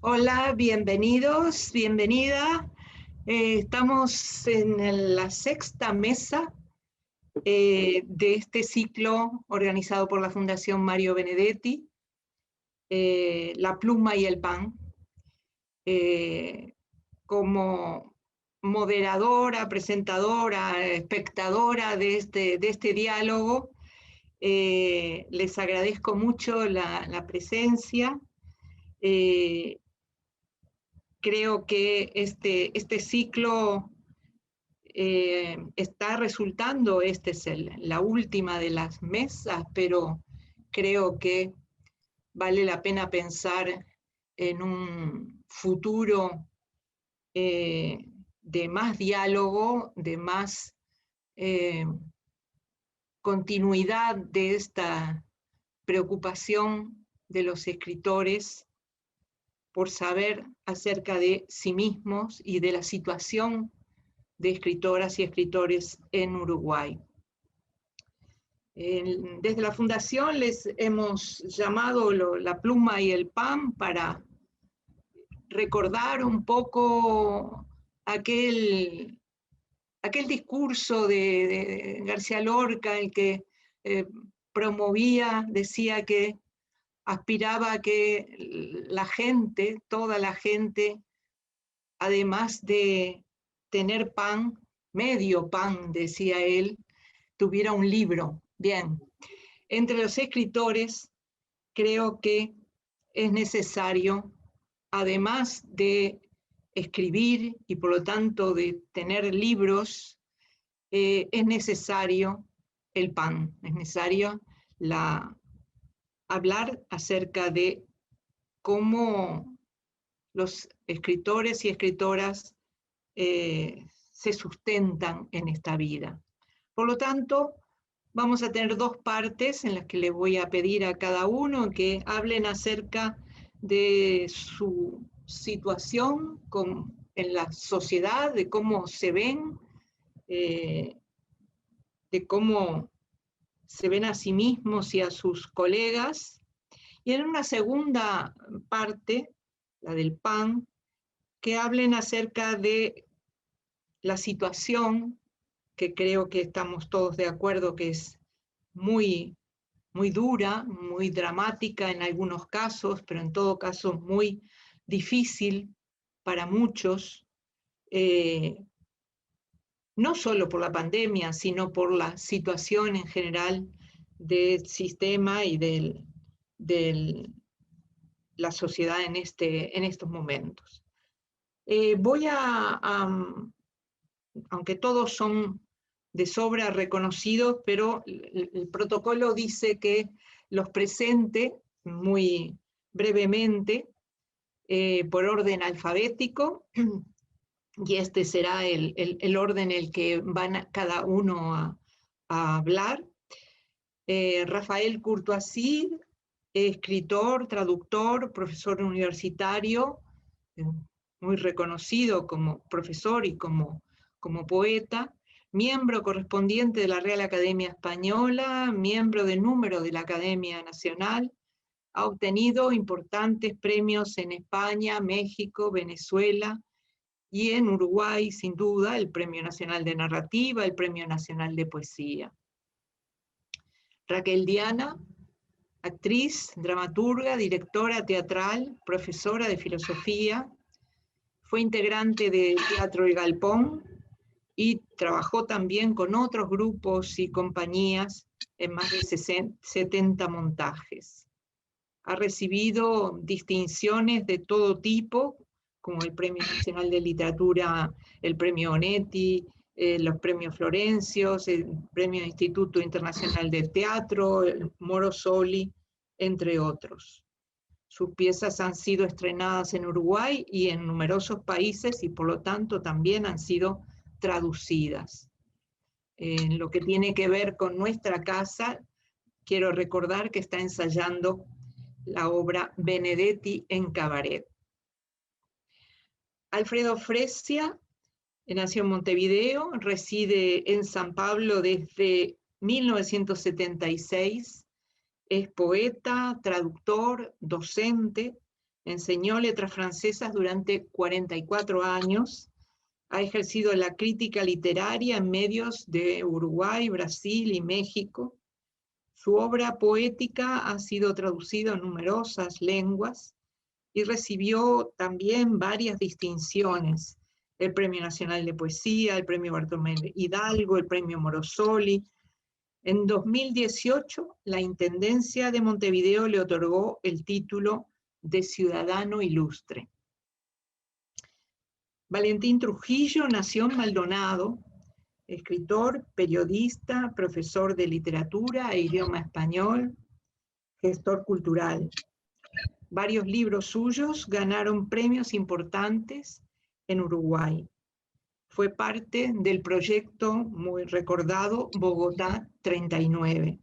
Hola, bienvenidos, bienvenida. Estamos en la sexta mesa de este ciclo organizado por la Fundación Mario Benedetti, La Pluma y el Pan. Como moderadora, presentadora, espectadora de este diálogo, les agradezco mucho la presencia. Creo que este ciclo está resultando, esta es la última de las mesas, pero creo que vale la pena pensar en un futuro eh, de más diálogo, de más eh, continuidad de esta preocupación de los escritores por saber acerca de sí mismos y de la situación de escritoras y escritores en Uruguay. Desde la Fundación les hemos llamado La Pluma y el Pan para recordar un poco aquel discurso de García Lorca, el que promovía, decía que aspiraba a que la gente, toda la gente, además de tener pan, medio pan, decía él, tuviera un libro. Bien, entre los escritores creo que es necesario, además de escribir y por lo tanto de tener libros, es necesario el pan, es necesario hablar acerca de cómo los escritores y escritoras se sustentan en esta vida. Por lo tanto, vamos a tener dos partes en las que les voy a pedir a cada uno que hablen acerca de su situación en la sociedad, de cómo se ven, eh, de cómo se ven a sí mismos y a sus colegas. Y en una segunda parte, la del pan, que hablen acerca de la situación, que creo que estamos todos de acuerdo que es muy, muy dura, muy dramática en algunos casos, pero en todo caso muy difícil para muchos, no solo por la pandemia, sino por la situación en general del sistema y de la sociedad en estos momentos. Voy aunque todos son de sobra reconocidos, pero el protocolo dice que los presente muy brevemente por orden alfabético, y este será el orden en el que van cada uno a hablar. Rafael Courtoisie, escritor, traductor, profesor universitario, muy reconocido como profesor y como poeta, miembro correspondiente de la Real Academia Española, miembro de número de la Academia Nacional, ha obtenido importantes premios en España, México, Venezuela y en Uruguay, sin duda, el Premio Nacional de Narrativa, el Premio Nacional de Poesía. Raquel Diana, actriz, dramaturga, directora teatral, profesora de filosofía, fue integrante de Teatro El Galpón y trabajó también con otros grupos y compañías en más de 70 montajes. Ha recibido distinciones de todo tipo, como el Premio Nacional de Literatura, el Premio Onetti, los Premios Florencios, el Premio Instituto Internacional del Teatro, el Moro Soli, entre otros. Sus piezas han sido estrenadas en Uruguay y en numerosos países y por lo tanto también han sido traducidas. En lo que tiene que ver con nuestra casa, quiero recordar que está ensayando la obra Benedetti en Cabaret. Alfredo Fresia nació en Montevideo, reside en San Pablo desde 1976, es poeta, traductor, docente Enseñó letras francesas durante 44 años. Ha ejercido la crítica literaria en medios de Uruguay, Brasil y México. Su obra poética ha sido traducida en numerosas lenguas y recibió también varias distinciones: el Premio Nacional de Poesía, el Premio Bartolomé Hidalgo, el Premio Morosoli. En 2018, la Intendencia de Montevideo le otorgó el título de Ciudadano Ilustre. Valentín Trujillo nació en Maldonado, escritor, periodista, profesor de literatura e idioma español, gestor cultural. Varios libros suyos ganaron premios importantes en Uruguay. Fue parte del proyecto muy recordado Bogotá 39.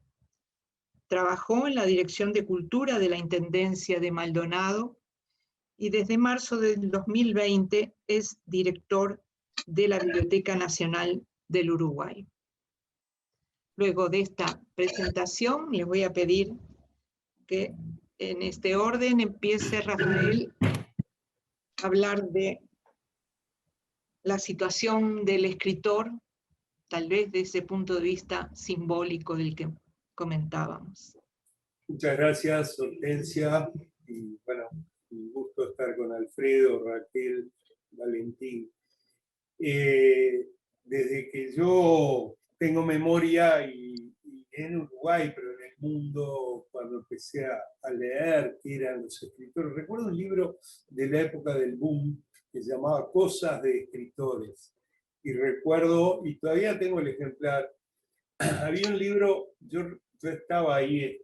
Trabajó en la Dirección de Cultura de la Intendencia de Maldonado y desde marzo del 2020 es director de la Biblioteca Nacional del Uruguay. Luego de esta presentación, les voy a pedir que en este orden empiece Rafael a hablar de la situación del escritor, tal vez desde ese punto de vista simbólico del que comentábamos. Muchas gracias, Hortensia. Y bueno, un gusto estar con Alfredo, Raquel, Valentín. Desde que yo tengo memoria y en Uruguay, pero en el mundo, cuando empecé a leer qué eran los escritores, recuerdo un libro de la época del boom que se llamaba Cosas de Escritores. Y recuerdo, y todavía tengo el ejemplar, había un libro, yo estaba ahí,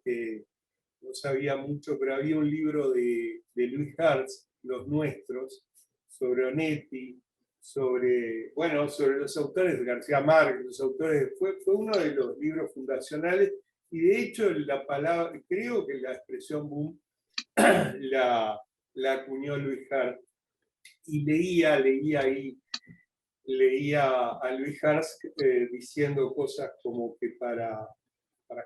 no sabía mucho, pero había un libro de Luis Hartz, Los Nuestros, sobre Onetti, sobre los autores de García Márquez, los autores, fue uno de los libros fundacionales, y de hecho la palabra, creo que la expresión boom la acuñó Luis Hartz, y leía a Luis Hartz diciendo cosas como que para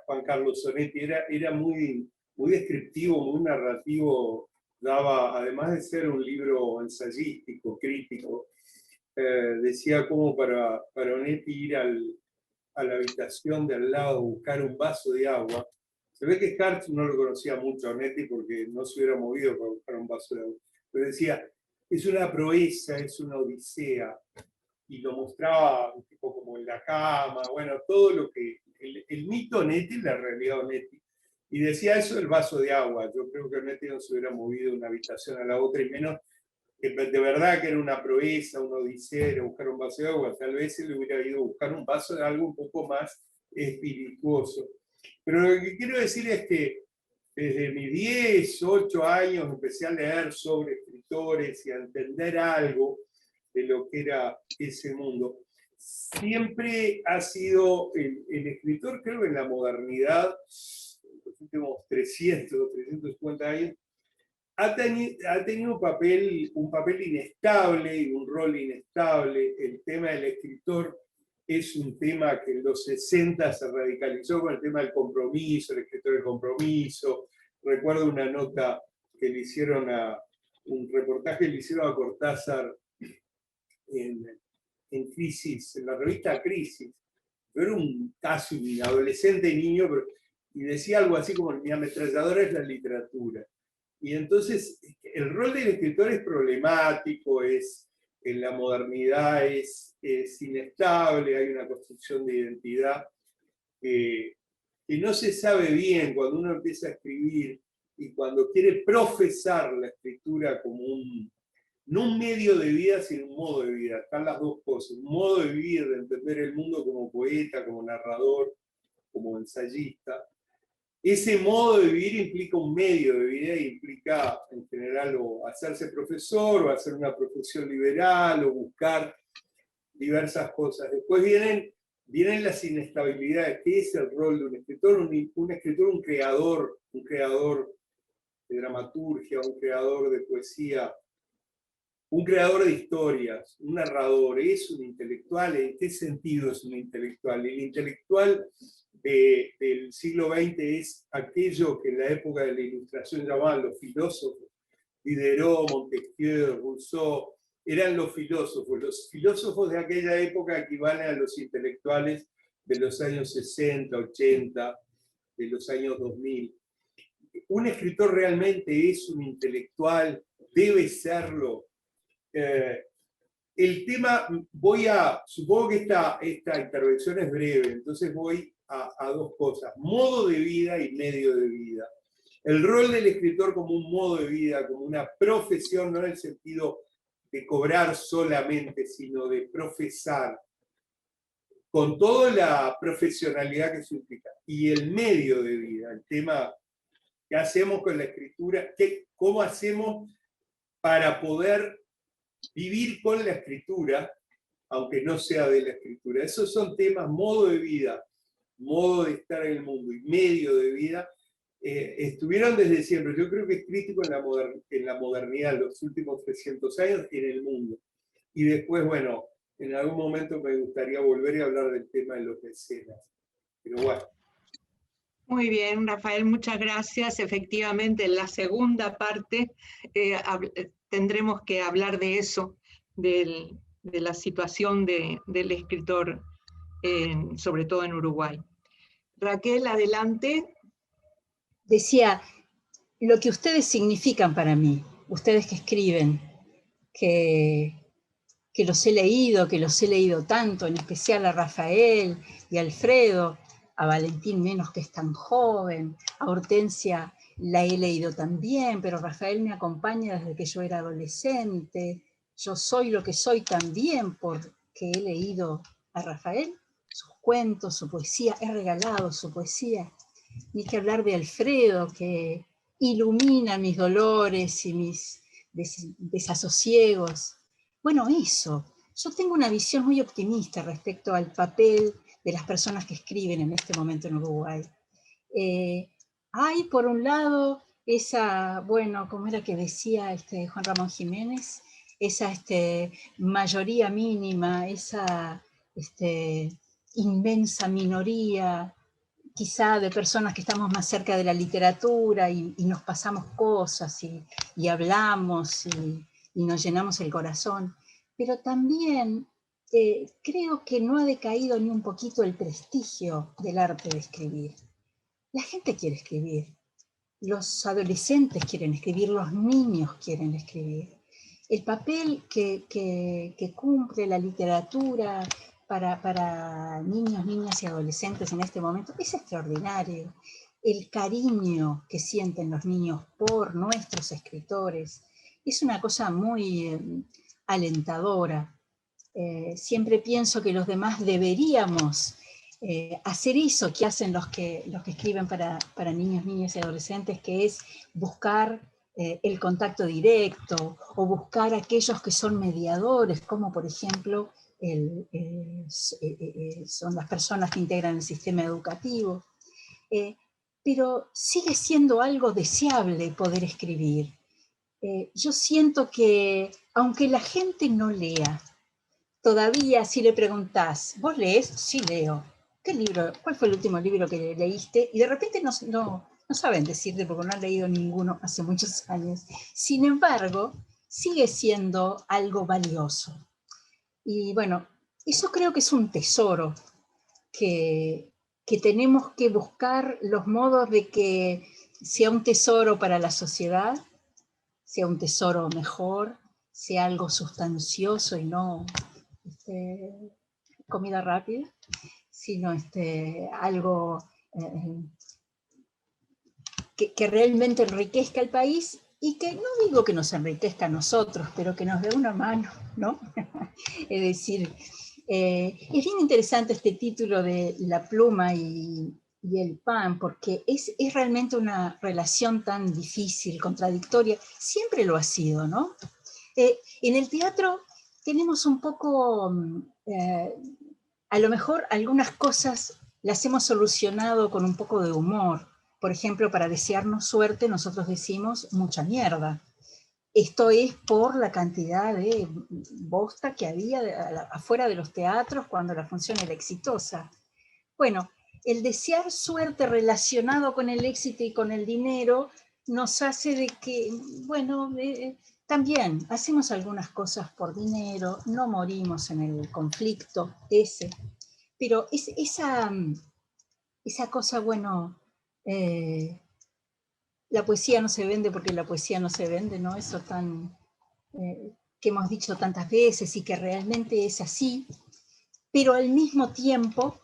Juan Carlos Onetti era muy, muy descriptivo, muy narrativo, daba, además de ser un libro ensayístico, crítico, decía como para Onetti ir a la habitación de al lado a buscar un vaso de agua. Se ve que Hartz no lo conocía mucho a Onetti porque no se hubiera movido para buscar un vaso de agua. Pero decía, es una proeza, es una odisea. Y lo mostraba un tipo como en la cama, bueno, todo lo que, el mito Onetti, la realidad Onetti. Y decía eso del vaso de agua. Yo creo que Onetti no se hubiera movido de una habitación a la otra, y menos que de verdad que era una proeza, una odisea, era buscar un vaso de agua. Tal vez se le hubiera ido a buscar un vaso de algo un poco más espirituoso. Pero lo que quiero decir es que desde mis 10, 8 años empecé a leer sobre escritores y a entender algo de lo que era ese mundo. Siempre ha sido el escritor, creo que en la modernidad, en los últimos 350 años, ha tenido un papel inestable y un rol inestable. El tema del escritor es un tema que en los 60 se radicalizó con el tema del compromiso, el escritor del compromiso. Recuerdo una nota que le hicieron un reportaje que le hicieron a Cortázar en Crisis, en la revista Crisis. Yo era casi un adolescente niño, y decía algo así como: mi ametralladora es la literatura. Y entonces el rol del escritor es problemático, en la modernidad es inestable, hay una construcción de identidad que no se sabe bien cuando uno empieza a escribir y cuando quiere profesar la escritura como no un medio de vida, sino un modo de vida. Están las dos cosas: un modo de vivir, de entender el mundo como poeta, como narrador, como ensayista. Ese modo de vivir implica un medio de vida, implica en general o hacerse profesor, o hacer una profesión liberal, o buscar diversas cosas. Después vienen las inestabilidades. ¿Qué es el rol de un escritor? Un escritor, un creador de dramaturgia, un creador de poesía, un creador de historias, un narrador. ¿Es un intelectual? ¿En qué sentido es un intelectual? El intelectual del siglo XX es aquello que en la época de la Ilustración llamaban los filósofos, Diderot, Montesquieu, Rousseau, eran los filósofos. Los filósofos de aquella época equivalen a los intelectuales de los años 60, 80, de los años 2000. Un escritor realmente es un intelectual, debe serlo. El tema, supongo que esta intervención es breve, entonces voy a dos cosas: modo de vida y medio de vida. El rol del escritor como un modo de vida, como una profesión, no en el sentido de cobrar solamente, sino de profesar, con toda la profesionalidad que eso implica. Y el medio de vida, el tema, ¿qué hacemos con la escritura? ¿Cómo hacemos para poder vivir con la escritura, aunque no sea de la escritura? Esos son temas, modo de vida, modo de estar en el mundo y medio de vida, estuvieron desde siempre. Yo creo que es crítico en la modernidad, los últimos 300 años en el mundo. Y después, bueno, en algún momento me gustaría volver a hablar del tema de los mecenas. Pero bueno. Muy bien, Rafael, muchas gracias. Efectivamente, en la segunda parte tendremos que hablar de eso, de la situación del escritor, sobre todo en Uruguay. Raquel, adelante. Decía, lo que ustedes significan para mí, ustedes que escriben, que los he leído tanto, en especial a Rafael y a Alfredo, a Valentín menos, que es tan joven, a Hortensia la he leído también, pero Rafael me acompaña desde que yo era adolescente. Yo soy lo que soy también porque he leído a Rafael, sus cuentos, su poesía, he regalado su poesía. Ni que hablar de Alfredo, que ilumina mis dolores y mis desasosiegos. Bueno, eso. Yo tengo una visión muy optimista respecto al papel de las personas que escriben en este momento en Uruguay. Hay, por un lado, esa, bueno, ¿cómo era que decía Juan Ramón Jiménez? Esa mayoría mínima, esa inmensa minoría, quizá de personas que estamos más cerca de la literatura y nos pasamos cosas y hablamos y nos llenamos el corazón. Pero también creo que no ha decaído ni un poquito el prestigio del arte de escribir. La gente quiere escribir, los adolescentes quieren escribir, los niños quieren escribir. El papel que cumple la literatura para niños, niñas y adolescentes en este momento es extraordinario. El cariño que sienten los niños por nuestros escritores es una cosa muy alentadora. Siempre pienso que los demás deberíamos hacer eso que hacen los que escriben para niños, niñas y adolescentes, que es buscar el contacto directo o buscar aquellos que son mediadores, como por ejemplo son las personas que integran el sistema educativo. Pero sigue siendo algo deseable poder escribir. Yo siento que, aunque la gente no lea, todavía si le preguntás, ¿vos lees? Sí, leo. ¿Qué libro? ¿Cuál fue el último libro que leíste? Y de repente no saben decirte porque no han leído ninguno hace muchos años. Sin embargo, sigue siendo algo valioso. Y bueno, eso creo que es un tesoro que tenemos que buscar los modos de que sea un tesoro para la sociedad, sea un tesoro mejor, sea algo sustancioso y no comida rápida, sino algo que realmente enriquezca al país y que no digo que nos enriquezca a nosotros, pero que nos dé una mano, ¿no? Es decir, es bien interesante este título de La pluma y el pan, porque es realmente una relación tan difícil, contradictoria, siempre lo ha sido, ¿no? En el teatro tenemos un poco, a lo mejor algunas cosas las hemos solucionado con un poco de humor. Por ejemplo, para desearnos suerte nosotros decimos mucha mierda. Esto es por la cantidad de bosta que había afuera de los teatros cuando la función era exitosa. Bueno, el desear suerte relacionado con el éxito y con el dinero nos hace de que, bueno, también hacemos algunas cosas por dinero, no morimos en el conflicto ese, pero esa cosa, bueno, la poesía no se vende porque la poesía no se vende, ¿no? Eso tan, que hemos dicho tantas veces y que realmente es así, pero al mismo tiempo,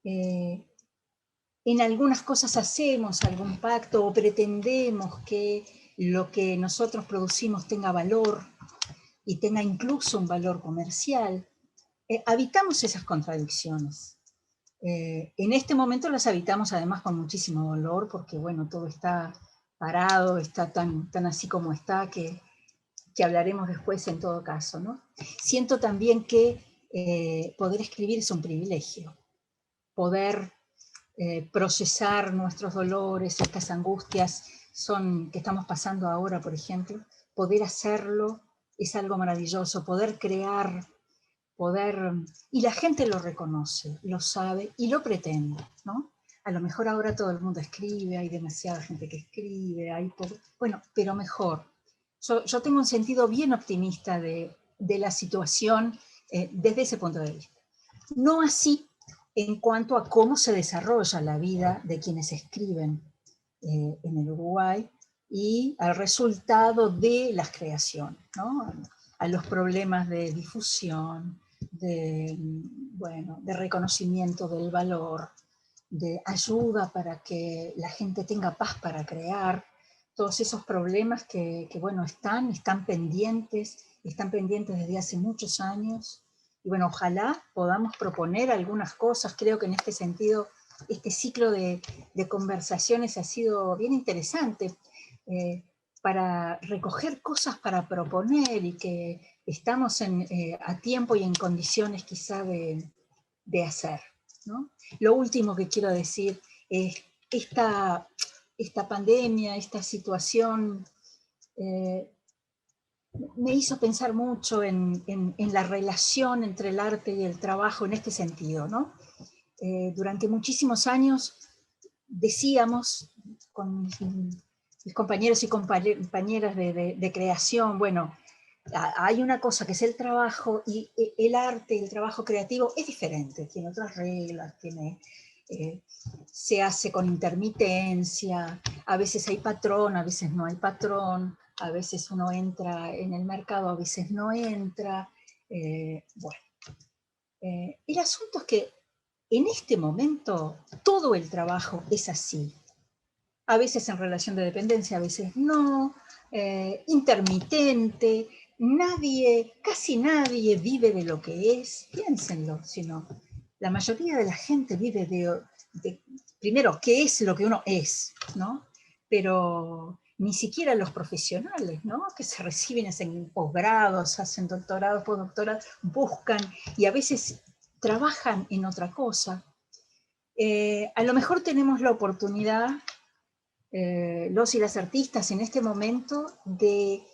en algunas cosas hacemos algún pacto o pretendemos que lo que nosotros producimos tenga valor y tenga incluso un valor comercial. Habitamos esas contradicciones. En este momento las habitamos además con muchísimo dolor porque, bueno, todo está parado, está tan así como está, que hablaremos después en todo caso, ¿no? Siento también que poder escribir es un privilegio, poder procesar nuestros dolores, estas angustias que estamos pasando ahora, por ejemplo, poder hacerlo es algo maravilloso, poder crear, y la gente lo reconoce, lo sabe y lo pretende, ¿no? A lo mejor ahora todo el mundo escribe, hay demasiada gente que escribe, bueno, pero mejor. Yo tengo un sentido bien optimista de la situación desde ese punto de vista. No así en cuanto a cómo se desarrolla la vida de quienes escriben en el Uruguay y al resultado de las creaciones, ¿no? A los problemas de difusión, de reconocimiento del valor, de ayuda para que la gente tenga paz para crear, todos esos problemas que bueno, están pendientes desde hace muchos años. Y bueno, ojalá podamos proponer algunas cosas. Creo que en este sentido, este ciclo de conversaciones ha sido bien interesante para recoger cosas para proponer y que estamos a tiempo y en condiciones quizá de hacer, ¿no? Lo último que quiero decir es esta pandemia, esta situación me hizo pensar mucho en la relación entre el arte y el trabajo en este sentido, ¿no? Durante muchísimos años decíamos con mis compañeros y compañeras de creación, bueno, hay una cosa que es el trabajo y el arte, el trabajo creativo es diferente, tiene otras reglas, se hace con intermitencia, a veces hay patrón, a veces no hay patrón, a veces uno entra en el mercado, a veces no entra. Bueno, el asunto es que en este momento todo el trabajo es así. A veces en relación de dependencia, a veces no, intermitente, casi nadie vive de lo que es, piénsenlo, sino la mayoría de la gente vive primero, qué es lo que uno es, ¿no? Pero ni siquiera los profesionales, ¿no? Que se reciben, hacen posgrados, hacen doctorados, postdoctorados, buscan y a veces trabajan en otra cosa. A lo mejor tenemos la oportunidad, los y las artistas en este momento, de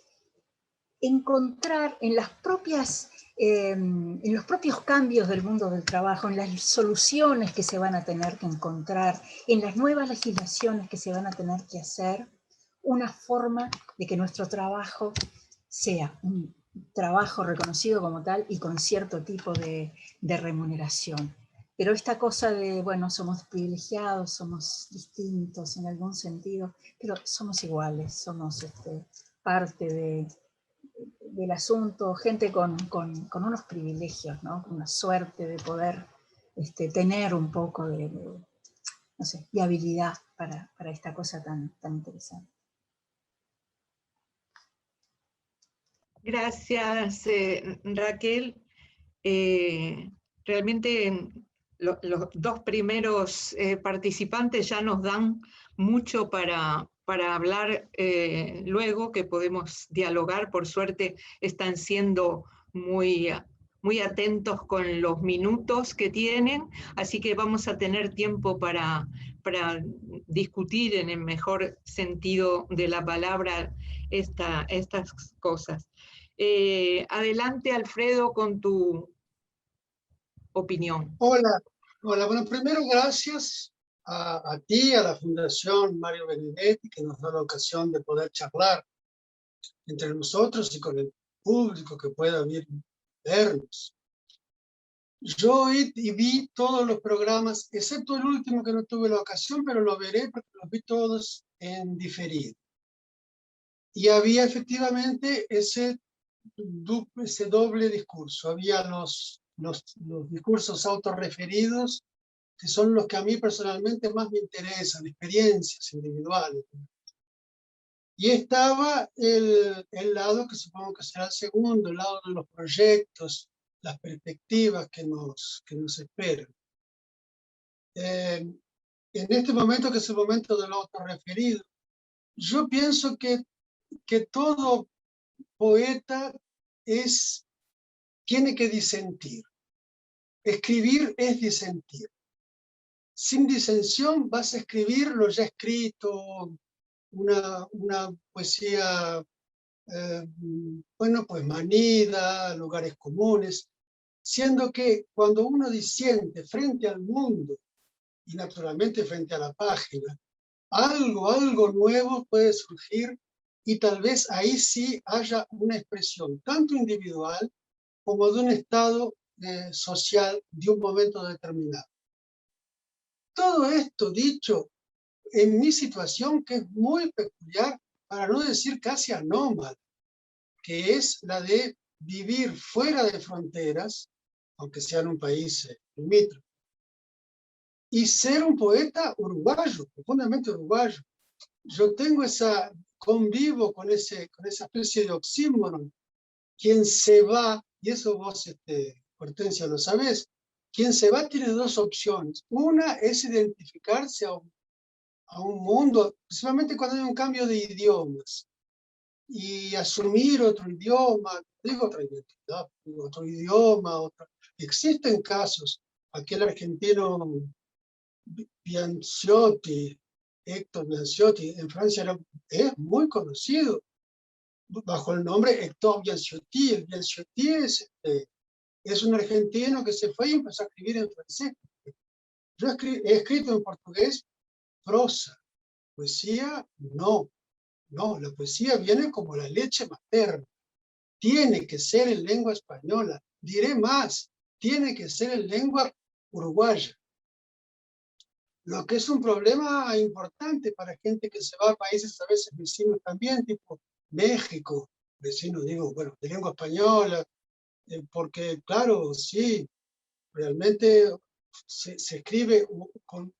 encontrar en los propios cambios del mundo del trabajo, en las soluciones que se van a tener que encontrar, en las nuevas legislaciones que se van a tener que hacer, una forma de que nuestro trabajo sea un trabajo reconocido como tal y con cierto tipo de remuneración. Pero esta cosa de, bueno, somos privilegiados, somos distintos en algún sentido, pero somos iguales, somos parte del asunto, gente con unos privilegios, ¿no? Con una suerte de poder tener un poco no sé, de habilidad para esta cosa tan interesante. Gracias, Raquel. Realmente los dos primeros participantes ya nos dan mucho para hablar luego, que podemos dialogar. Por suerte están siendo muy atentos con los minutos que tienen, así que vamos a tener tiempo para discutir en el mejor sentido de la palabra estas cosas. Adelante, Alfredo, con tu opinión. Hola, bueno, primero gracias a ti, a la Fundación Mario Benedetti, que nos da la ocasión de poder charlar entre nosotros y con el público que pueda vernos. Yo vi todos los programas, excepto el último que no tuve la ocasión, pero lo veré porque los vi todos en diferido. Y había efectivamente ese doble discurso. Había los discursos autorreferidos, que son los que a mí personalmente más me interesan, experiencias individuales. Y estaba el lado que supongo que será el segundo, el lado de los proyectos, las perspectivas que nos esperan. En este momento, que es el momento del autorreferido, yo pienso que todo poeta tiene que disentir. Escribir es disentir. Sin disensión vas a escribir lo ya escrito, una poesía, bueno, pues manida, lugares comunes, siendo que cuando uno disiente frente al mundo, y naturalmente frente a la página, algo nuevo puede surgir, y tal vez ahí sí haya una expresión tanto individual como de un estado social de un momento determinado. Todo esto dicho en mi situación, que es muy peculiar, para no decir casi anómala, que es la de vivir fuera de fronteras, aunque sea en un país limítrofe, y ser un poeta uruguayo, profundamente uruguayo. Yo convivo con esa especie de oxímoron. Quien se va, y eso vos, Hortensia, lo sabés, quien se va tiene dos opciones. Una es identificarse a un mundo, principalmente cuando hay un cambio de idiomas, y asumir otro idioma, digo otra identidad, digo otro idioma, existen casos. Aquel argentino Bianciotti, Héctor Bianciotti, en Francia es muy conocido bajo el nombre Héctor Bianciotti. El Bianciotti es un argentino que se fue y empezó a escribir en francés. Yo he escrito en portugués prosa, poesía no. No, la poesía viene como la leche materna. Tiene que ser en lengua española. Diré más, tiene que ser en lengua uruguaya. Lo que es un problema importante para gente que se va a países a veces vecinos también, tipo México, vecinos, digo, bueno, de lengua española, porque claro, sí, realmente se escribe con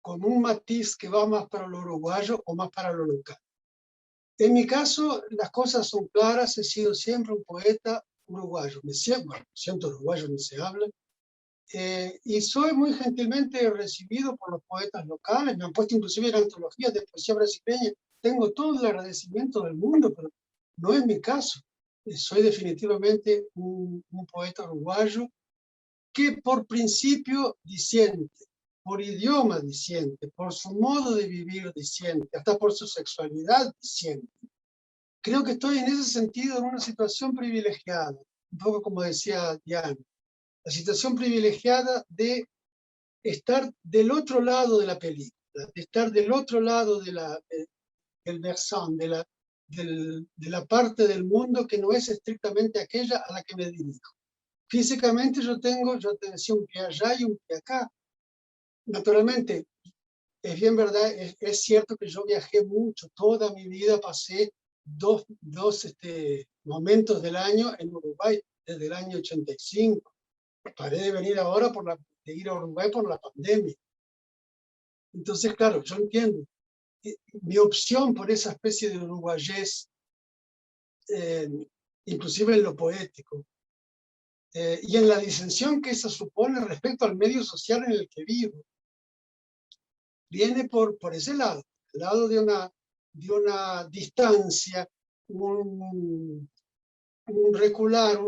un matiz que va más para lo uruguayo o más para lo local. En mi caso, las cosas son claras, he sido siempre un poeta uruguayo, me siento uruguayo, ni se habla, y soy muy gentilmente recibido por los poetas locales, me han puesto inclusive en antologías de poesía brasileña, tengo todo el agradecimiento del mundo, pero no es mi caso. Soy definitivamente un poeta uruguayo que por principio disiente, por idioma disiente, por su modo de vivir disiente, hasta por su sexualidad disiente. Creo que estoy en ese sentido en una situación privilegiada, un poco como decía Diana, la situación privilegiada de estar del otro lado de la película, de estar del otro lado del versant, de la parte del mundo que no es estrictamente aquella a la que me dirijo. Físicamente yo te decía, un pie allá y un pie acá. Naturalmente, es bien verdad, es cierto que yo viajé mucho, toda mi vida pasé dos momentos del año en Uruguay, desde el año 85. Paré de venir ahora de ir a Uruguay por la pandemia. Entonces, claro, yo entiendo. Mi opción por esa especie de uruguayés, inclusive en lo poético, y en la disensión que eso supone respecto al medio social en el que vivo, viene por ese lado, el lado de una distancia, un recular,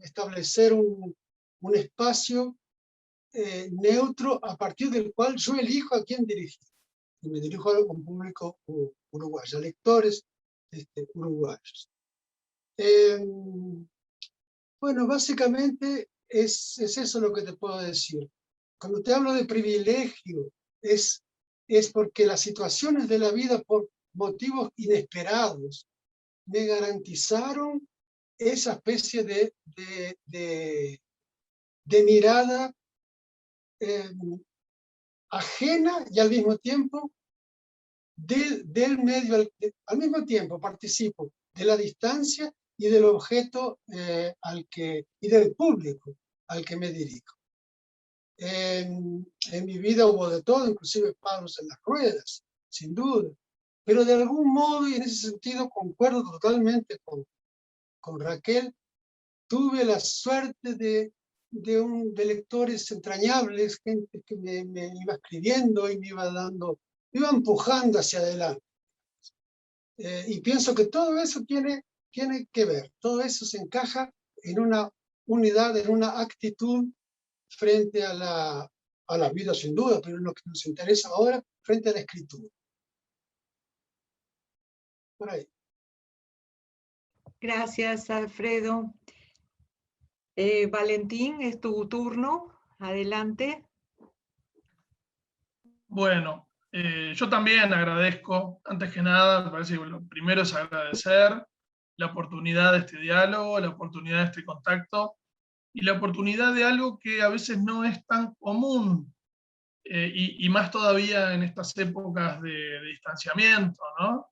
establecer un espacio neutro a partir del cual yo elijo a quién dirigir. Y me dirijo a un público uruguayo, a lectores uruguayos. Bueno, básicamente es eso lo que te puedo decir. Cuando te hablo de privilegio, es porque las situaciones de la vida, por motivos inesperados, me garantizaron esa especie de mirada ajena y al mismo tiempo del medio, al mismo tiempo participo de la distancia y del objeto y del público al que me dirijo. En mi vida hubo de todo, inclusive palos en las ruedas, sin duda. Pero de algún modo, y en ese sentido concuerdo totalmente con Raquel, tuve la suerte de lectores entrañables, gente que me iba escribiendo y me iba empujando hacia adelante. Y pienso que todo eso tiene que ver, todo eso se encaja en una unidad, en una actitud frente a la vida, sin duda, pero lo que nos interesa ahora, frente a la escritura. Por ahí. Gracias, Alfredo. Valentín, es tu turno. Adelante. Bueno, yo también agradezco, antes que nada, me parece que lo primero es agradecer la oportunidad de este diálogo, la oportunidad de este contacto, y la oportunidad de algo que a veces no es tan común, y más todavía en estas épocas de distanciamiento, ¿no?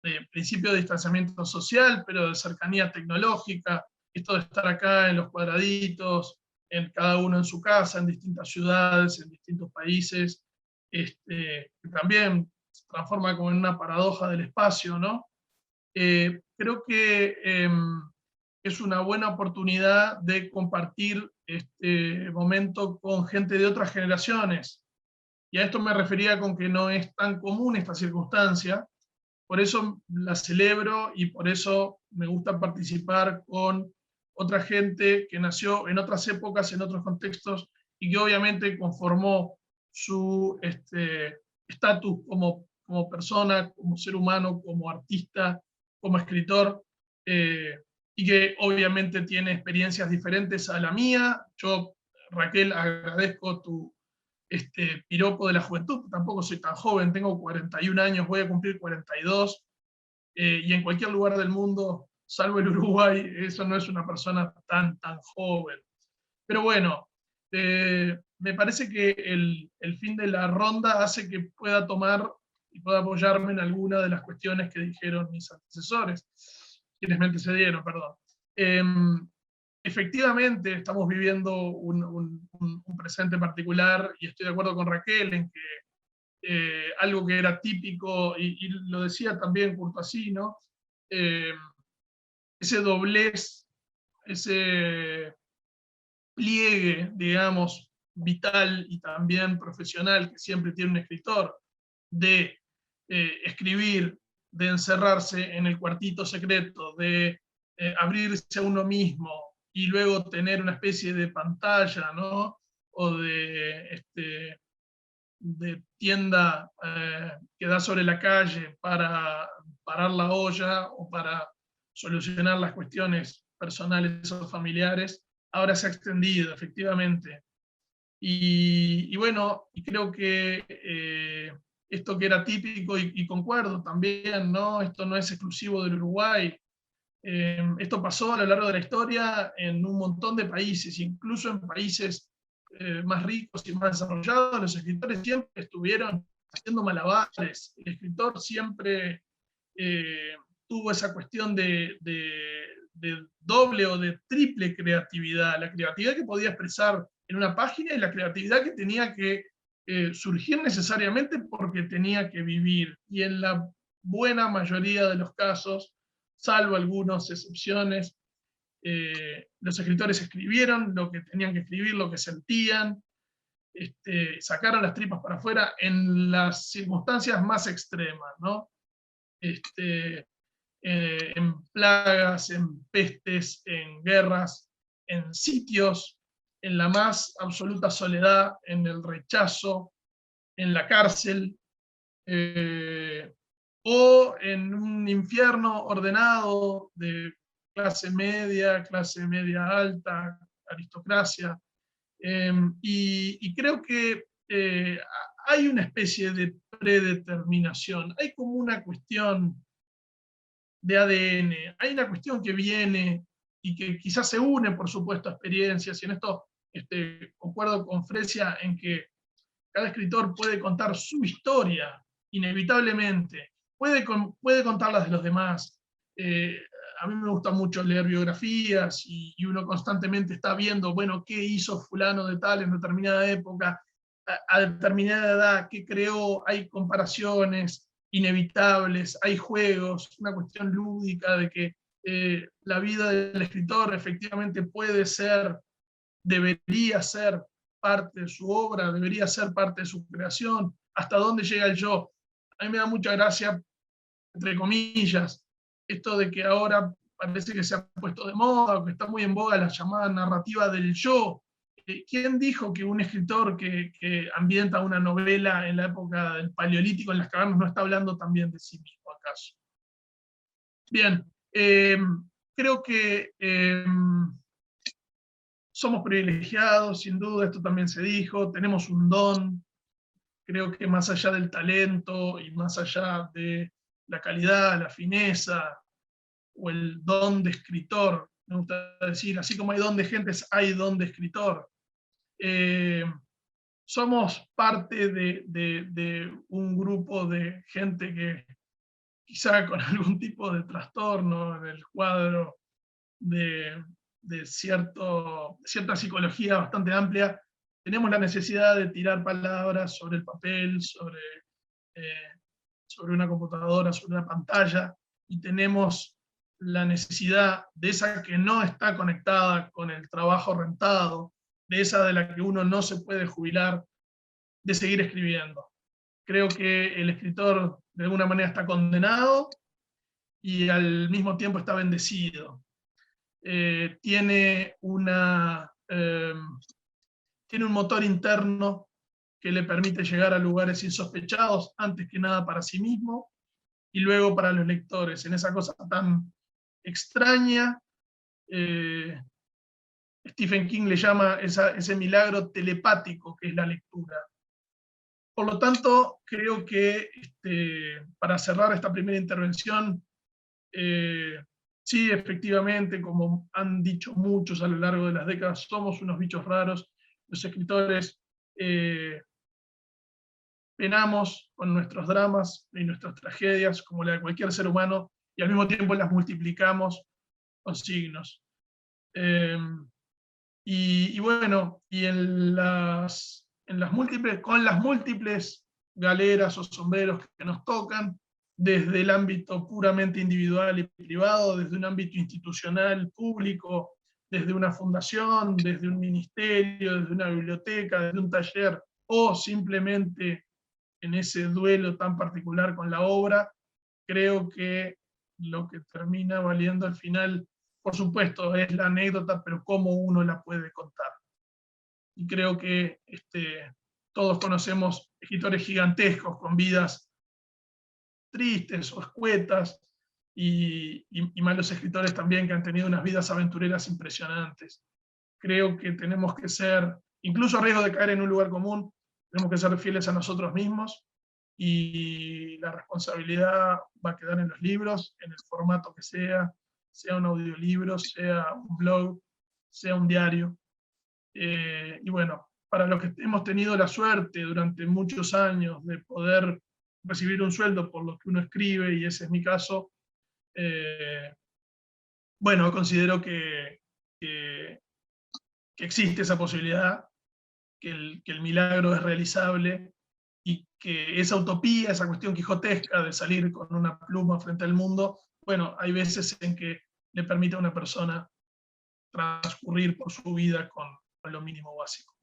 De principio de distanciamiento social, pero de cercanía tecnológica, esto de estar acá en los cuadraditos, en cada uno en su casa, en distintas ciudades, en distintos países, que también se transforma como en una paradoja del espacio, ¿no? Creo que es una buena oportunidad de compartir este momento con gente de otras generaciones. Y a esto me refería con que no es tan común esta circunstancia. Por eso la celebro y por eso me gusta participar con otra gente que nació en otras épocas, en otros contextos, y que obviamente conformó su estatus como persona, como ser humano, como artista, como escritor, y que obviamente tiene experiencias diferentes a la mía. Yo, Raquel, agradezco tu piropo de la juventud, tampoco soy tan joven, tengo 41 años, voy a cumplir 42, y en cualquier lugar del mundo, salvo el Uruguay, eso no es una persona tan joven. Pero bueno, me parece que el fin de la ronda hace que pueda tomar y pueda apoyarme en alguna de las cuestiones que dijeron mis antecesores, quienes me antecedieron, perdón. Efectivamente, estamos viviendo un presente particular, y estoy de acuerdo con Raquel en que algo que era típico, y lo decía también Courtois, ¿no? Ese doblez, ese pliegue, digamos, vital y también profesional que siempre tiene un escritor, de escribir, de encerrarse en el cuartito secreto, de abrirse a uno mismo y luego tener una especie de pantalla, ¿no? O de tienda que da sobre la calle para parar la olla o para solucionar las cuestiones personales o familiares, ahora se ha extendido, efectivamente. Y bueno, y creo que esto que era típico, y concuerdo también, ¿no? Esto no es exclusivo del Uruguay. Esto pasó a lo largo de la historia en un montón de países, incluso en países más ricos y más desarrollados. Los escritores siempre estuvieron haciendo malabares. El escritor siempre tuvo esa cuestión de doble o de triple creatividad. La creatividad que podía expresar en una página y la creatividad que tenía que surgir necesariamente porque tenía que vivir. Y en la buena mayoría de los casos, salvo algunas excepciones, los escritores escribieron lo que tenían que escribir, lo que sentían, sacaron las tripas para afuera en las circunstancias más extremas, ¿no? En plagas, en pestes, en guerras, en sitios, en la más absoluta soledad, en el rechazo, en la cárcel, o en un infierno ordenado de clase media alta, aristocracia, Y creo que hay una especie de predeterminación, hay como una cuestión de ADN, hay una cuestión que viene y que quizás se une, por supuesto, a experiencias, y en esto concuerdo con Fresia en que cada escritor puede contar su historia, inevitablemente, puede contar las de los demás. A mí me gusta mucho leer biografías y uno constantemente está viendo, bueno, qué hizo fulano de tal en determinada época, a determinada edad, qué creó, hay comparaciones inevitables, hay juegos, una cuestión lúdica de que la vida del escritor efectivamente puede ser, debería ser parte de su obra, debería ser parte de su creación, hasta dónde llega el yo. A mí me da mucha gracia, entre comillas, esto de que ahora parece que se ha puesto de moda, o que está muy en boga la llamada narrativa del yo. ¿Quién dijo que un escritor que ambienta una novela en la época del Paleolítico en las cavernas no está hablando también de sí mismo, acaso? Bien, creo que somos privilegiados, sin duda, esto también se dijo, tenemos un don, creo que más allá del talento y más allá de la calidad, la fineza o el don de escritor, me gusta decir, así como hay don de gentes, hay don de escritor. Somos parte de un grupo de gente que quizá con algún tipo de trastorno en el cuadro de cierta psicología bastante amplia, tenemos la necesidad de tirar palabras sobre el papel, sobre una computadora, sobre una pantalla, y tenemos la necesidad de esa que no está conectada con el trabajo rentado, de esa de la que uno no se puede jubilar, de seguir escribiendo. Creo que el escritor de alguna manera está condenado y al mismo tiempo está bendecido. Tiene un motor interno que le permite llegar a lugares insospechados, antes que nada para sí mismo, y luego para los lectores, en esa cosa tan extraña. Stephen King le llama ese milagro telepático que es la lectura. Por lo tanto, creo que para cerrar esta primera intervención, sí, efectivamente, como han dicho muchos a lo largo de las décadas, somos unos bichos raros. Los escritores penamos con nuestros dramas y nuestras tragedias, como la de cualquier ser humano, y al mismo tiempo las multiplicamos con signos. Y bueno, y con las múltiples galeras o sombreros que nos tocan, desde el ámbito puramente individual y privado, desde un ámbito institucional, público, desde una fundación, desde un ministerio, desde una biblioteca, desde un taller, o simplemente en ese duelo tan particular con la obra, creo que lo que termina valiendo al final, por supuesto, es la anécdota, pero cómo uno la puede contar. Y creo que todos conocemos escritores gigantescos con vidas tristes o escuetas, y malos escritores también que han tenido unas vidas aventureras impresionantes. Creo que tenemos que ser, incluso a riesgo de caer en un lugar común, tenemos que ser fieles a nosotros mismos, y la responsabilidad va a quedar en los libros, en el formato que sea un audiolibro, sea un blog, sea un diario. Y bueno, para los que hemos tenido la suerte durante muchos años de poder recibir un sueldo por lo que uno escribe, y ese es mi caso, bueno, considero que existe esa posibilidad, que el milagro es realizable, y que esa utopía, esa cuestión quijotesca de salir con una pluma frente al mundo, bueno, hay veces en que le permite a una persona transcurrir por su vida con lo mínimo básico.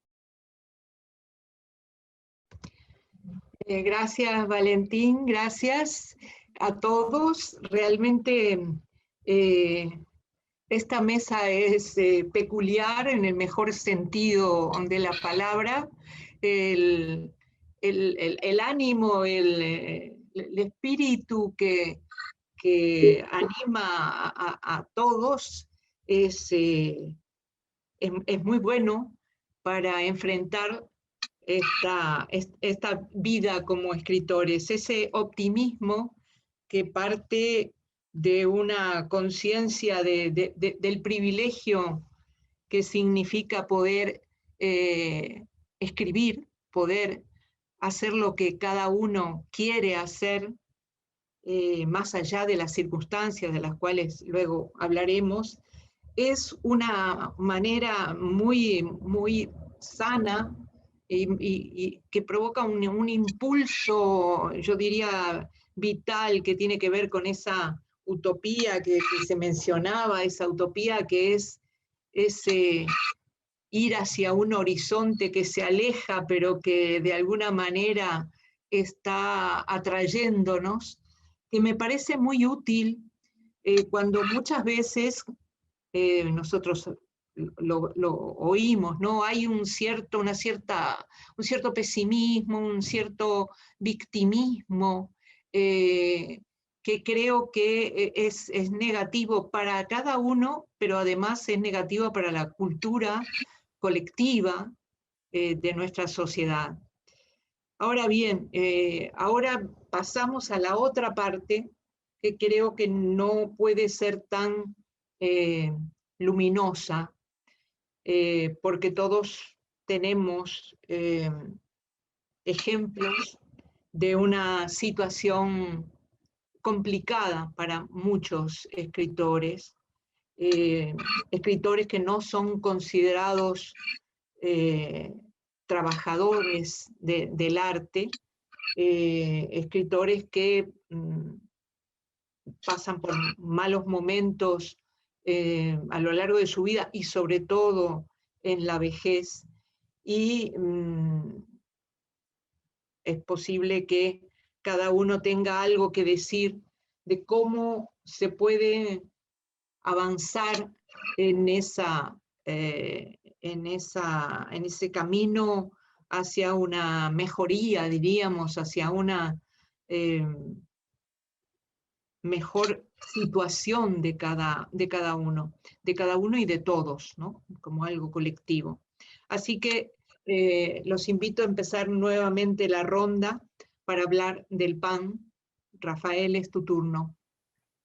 Gracias, Valentín, gracias a todos. Realmente esta mesa es peculiar en el mejor sentido de la palabra. El ánimo, el espíritu que anima a todos es muy bueno. para enfrentar esta vida como escritores, ese optimismo que parte de una conciencia del privilegio que significa poder escribir, poder hacer lo que cada uno quiere hacer, más allá de las circunstancias de las cuales luego hablaremos, es una manera muy, muy sana y que provoca un impulso, yo diría, vital, que tiene que ver con esa utopía que se mencionaba, esa utopía que es ese ir hacia un horizonte que se aleja, pero que de alguna manera está atrayéndonos, que me parece muy útil cuando muchas veces nosotros lo oímos, ¿no? Hay un cierto pesimismo, un cierto victimismo, que creo que es negativo para cada uno, pero además es negativo para la cultura colectiva de nuestra sociedad. Ahora bien, ahora pasamos a la otra parte que creo que no puede ser tan luminosa, porque todos tenemos ejemplos de una situación complicada para muchos escritores, escritores que no son considerados trabajadores del arte, escritores que pasan por malos momentos a lo largo de su vida y sobre todo en la vejez, y es posible que cada uno tenga algo que decir de cómo se puede avanzar en ese camino hacia una mejoría, diríamos, hacia una mejor situación de cada uno y de todos, ¿no? Como algo colectivo. Así que los invito a empezar nuevamente la ronda para hablar del pan. Rafael, es tu turno.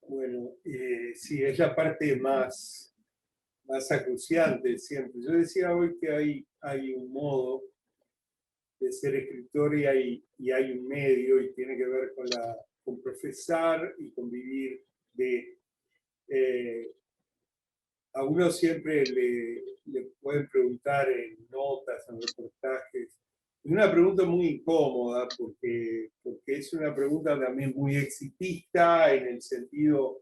Bueno, sí, es la parte más acuciante siempre. Yo decía hoy que hay un modo de ser escritor y hay un medio, y tiene que ver con profesar y con vivir de... a uno siempre le pueden preguntar en notas, en reportajes, es una pregunta muy incómoda porque es una pregunta también muy exitista en el sentido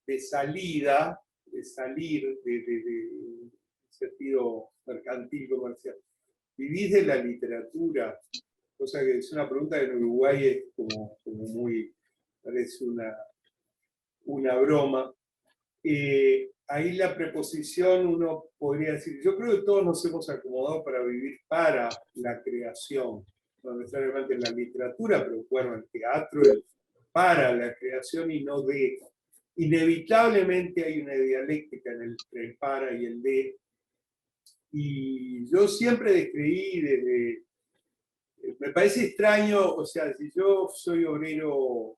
de salida, de salir de sentido mercantil, comercial. ¿Vivís de la literatura? Cosa que es una pregunta que en Uruguay es como muy, parece una broma. Ahí la preposición uno podría decir, yo creo que todos nos hemos acomodado para vivir para la creación, no necesariamente en la literatura, pero bueno, el teatro es para la creación y no de. Inevitablemente hay una dialéctica entre el para y el de, y yo siempre descreí me parece extraño, o sea, si yo soy obrero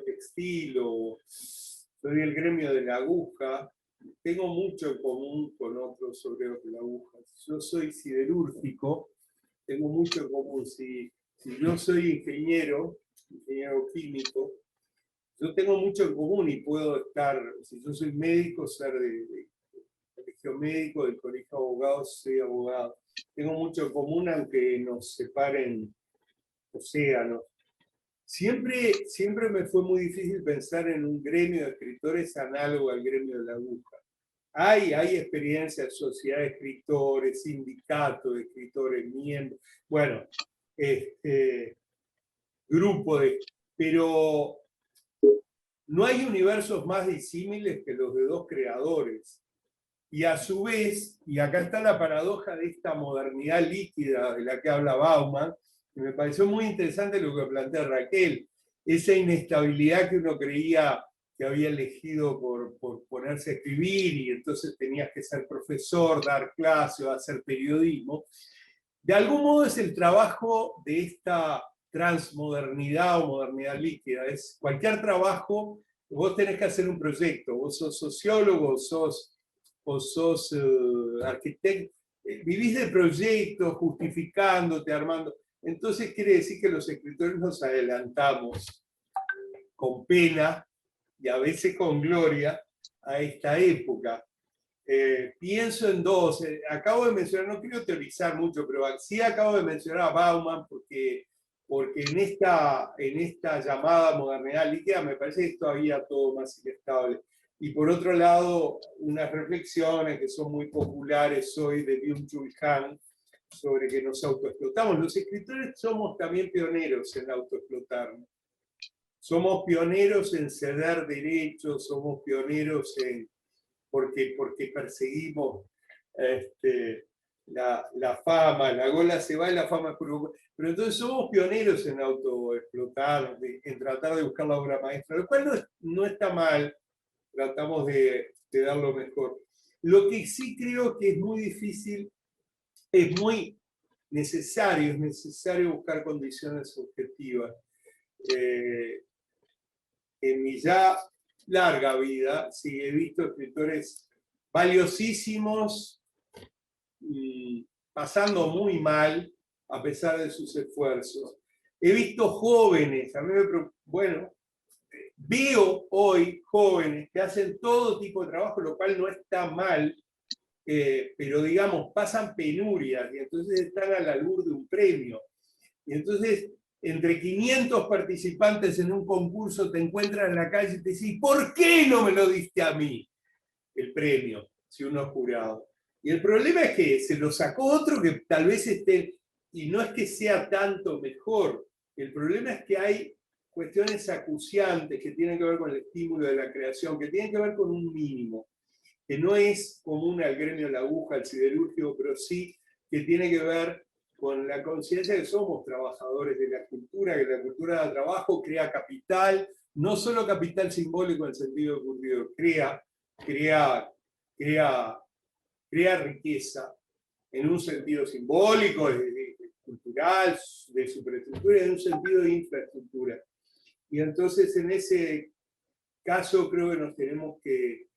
textil o soy del gremio de la aguja, tengo mucho en común con otros obreros de la aguja. Si yo soy siderúrgico, tengo mucho en común. Si yo soy ingeniero químico, yo tengo mucho en común y puedo estar, si yo soy médico, ser del colegio médico, del colegio de abogados, soy abogado. Tengo mucho en común aunque nos separen océanos. Siempre me fue muy difícil pensar en un gremio de escritores análogo al gremio de la aguja. Hay experiencias, sociedad de escritores, sindicato de escritores, miembros, bueno, grupo pero no hay universos más disímiles que los de dos creadores. Y a su vez, y acá está la paradoja de esta modernidad líquida de la que habla Bauman, que me pareció muy interesante lo que plantea Raquel, esa inestabilidad que uno creía que había elegido por ponerse a escribir, y entonces tenías que ser profesor, dar clases, hacer periodismo. De algún modo es el trabajo de esta transmodernidad o modernidad líquida. Es cualquier trabajo, vos tenés que hacer un proyecto, vos sos sociólogo, o sos arquitecto, vivís de proyectos, justificándote, armando. Entonces quiere decir que los escritores nos adelantamos con pena y a veces con gloria a esta época. Pienso en dos, acabo de mencionar, no quiero teorizar mucho, pero sí acabo de mencionar a Bauman porque en esta llamada modernidad líquida me parece que es todavía todo más inestable. Y por otro lado, unas reflexiones que son muy populares hoy de Byung-Chul Han sobre que nos autoexplotamos. Los escritores somos también pioneros en autoexplotarnos. Somos pioneros en ceder derechos, somos pioneros en porque perseguimos la fama, la gola se va y la fama es puro. Pero entonces somos pioneros en autoexplotar, en tratar de buscar la obra maestra, lo cual no está mal, tratamos de dar lo mejor. Lo que sí creo que es muy difícil, es muy necesario, buscar condiciones objetivas. En mi ya larga vida, sí, he visto escritores valiosísimos, pasando muy mal a pesar de sus esfuerzos. He visto jóvenes, veo hoy jóvenes que hacen todo tipo de trabajo, lo cual no está mal, pero digamos, pasan penurias y entonces están a la altura de un premio. Y entonces, entre 500 participantes en un concurso, te encuentran en la calle y te dicen, ¿por qué no me lo diste a mí el premio, si uno es jurado? Y el problema es que se lo sacó otro que tal vez esté, y no es que sea tanto mejor, el problema es que hay cuestiones acuciantes que tienen que ver con el estímulo de la creación, que tienen que ver con un mínimo, que no es común al gremio de la aguja, al siderúrgico, pero sí que tiene que ver con la conciencia de que somos trabajadores de la cultura, que la cultura da trabajo, crea capital, no solo capital simbólico en el sentido ocurrido, crea riqueza en un sentido simbólico, cultural, de superestructura, en un sentido de infraestructura. Y entonces en ese caso creo que nos tenemos que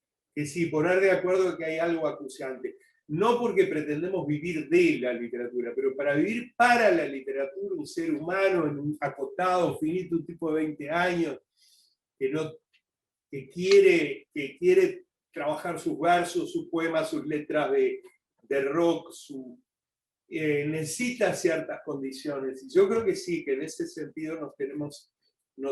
sí, poner de acuerdo que hay algo acuciante. No porque pretendemos vivir de la literatura, pero para vivir para la literatura, un ser humano en un acotado, finito, un tipo de 20 años, que quiere trabajar sus versos, sus poemas, sus letras de rock, necesita ciertas condiciones. Y yo creo que sí, que en ese sentido nos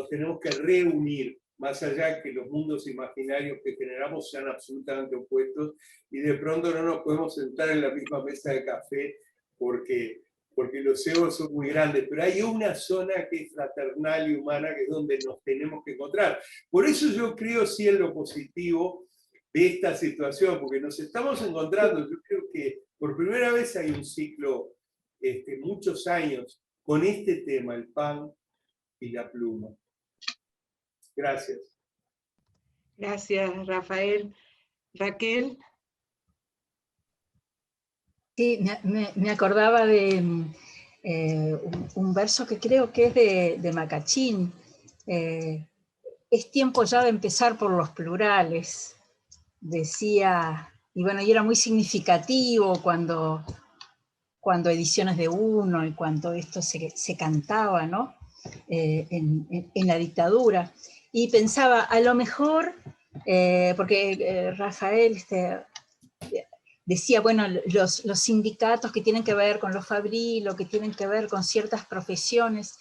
tenemos que reunir, más allá de que los mundos imaginarios que generamos sean absolutamente opuestos, y de pronto no nos podemos sentar en la misma mesa de café porque los egos son muy grandes, pero hay una zona que es fraternal y humana, que es donde nos tenemos que encontrar. Por eso yo creo sí en lo positivo de esta situación, porque nos estamos encontrando, yo creo que por primera vez hay un ciclo, muchos años, con este tema, el pan y la pluma. Gracias. Gracias, Rafael. Raquel. Sí, me acordaba de un verso que creo que es de Macachín. Es tiempo ya de empezar por los plurales, decía, y bueno, y era muy significativo cuando Ediciones de Uno y cuando esto se cantaba, ¿no? En la dictadura. Y pensaba, a lo mejor, porque Rafael decía, bueno, los sindicatos que tienen que ver con los fabriles, que tienen que ver con ciertas profesiones,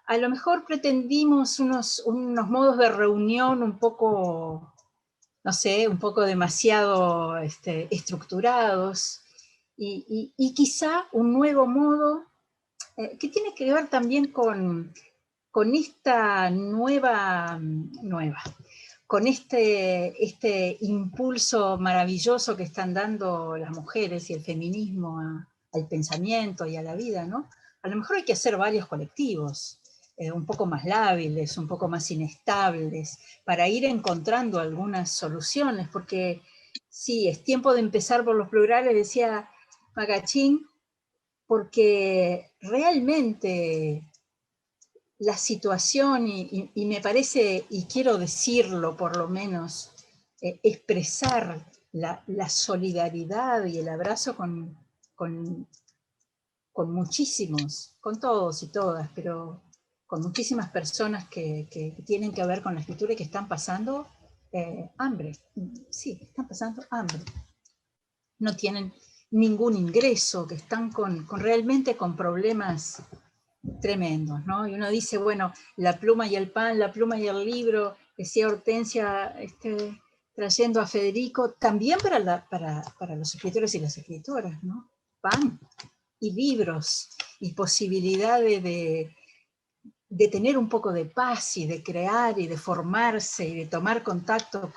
a lo mejor pretendimos unos modos de reunión un poco, no sé, un poco demasiado estructurados, y quizá un nuevo modo que tiene que ver también con esta con este impulso maravilloso que están dando las mujeres y el feminismo al pensamiento y a la vida, ¿no? A lo mejor hay que hacer varios colectivos, un poco más lábiles, un poco más inestables, para ir encontrando algunas soluciones, porque sí, es tiempo de empezar por los plurales, decía Magachín, porque realmente la situación, y me parece, y quiero decirlo por lo menos, expresar la solidaridad y el abrazo con muchísimos, con todos y todas, pero con muchísimas personas que tienen que ver con la escritura y que están pasando hambre. Sí, están pasando hambre. No tienen ningún ingreso, que están realmente con problemas tremendos, ¿no? Y uno dice, bueno, la pluma y el pan, la pluma y el libro, decía Hortensia, trayendo a Federico, también para los escritores y las escritoras, ¿no? Pan y libros, y posibilidades de tener un poco de paz, y de crear, y de formarse, y de tomar contacto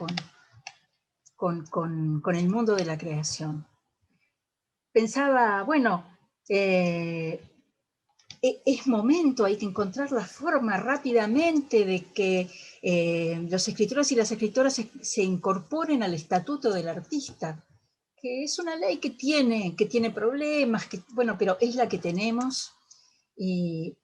con el mundo de la creación. Pensaba, bueno, es momento, hay que encontrar la forma rápidamente de que los escritores y las escritoras se incorporen al estatuto del artista, que es una ley que tiene problemas, bueno, pero es la que tenemos, y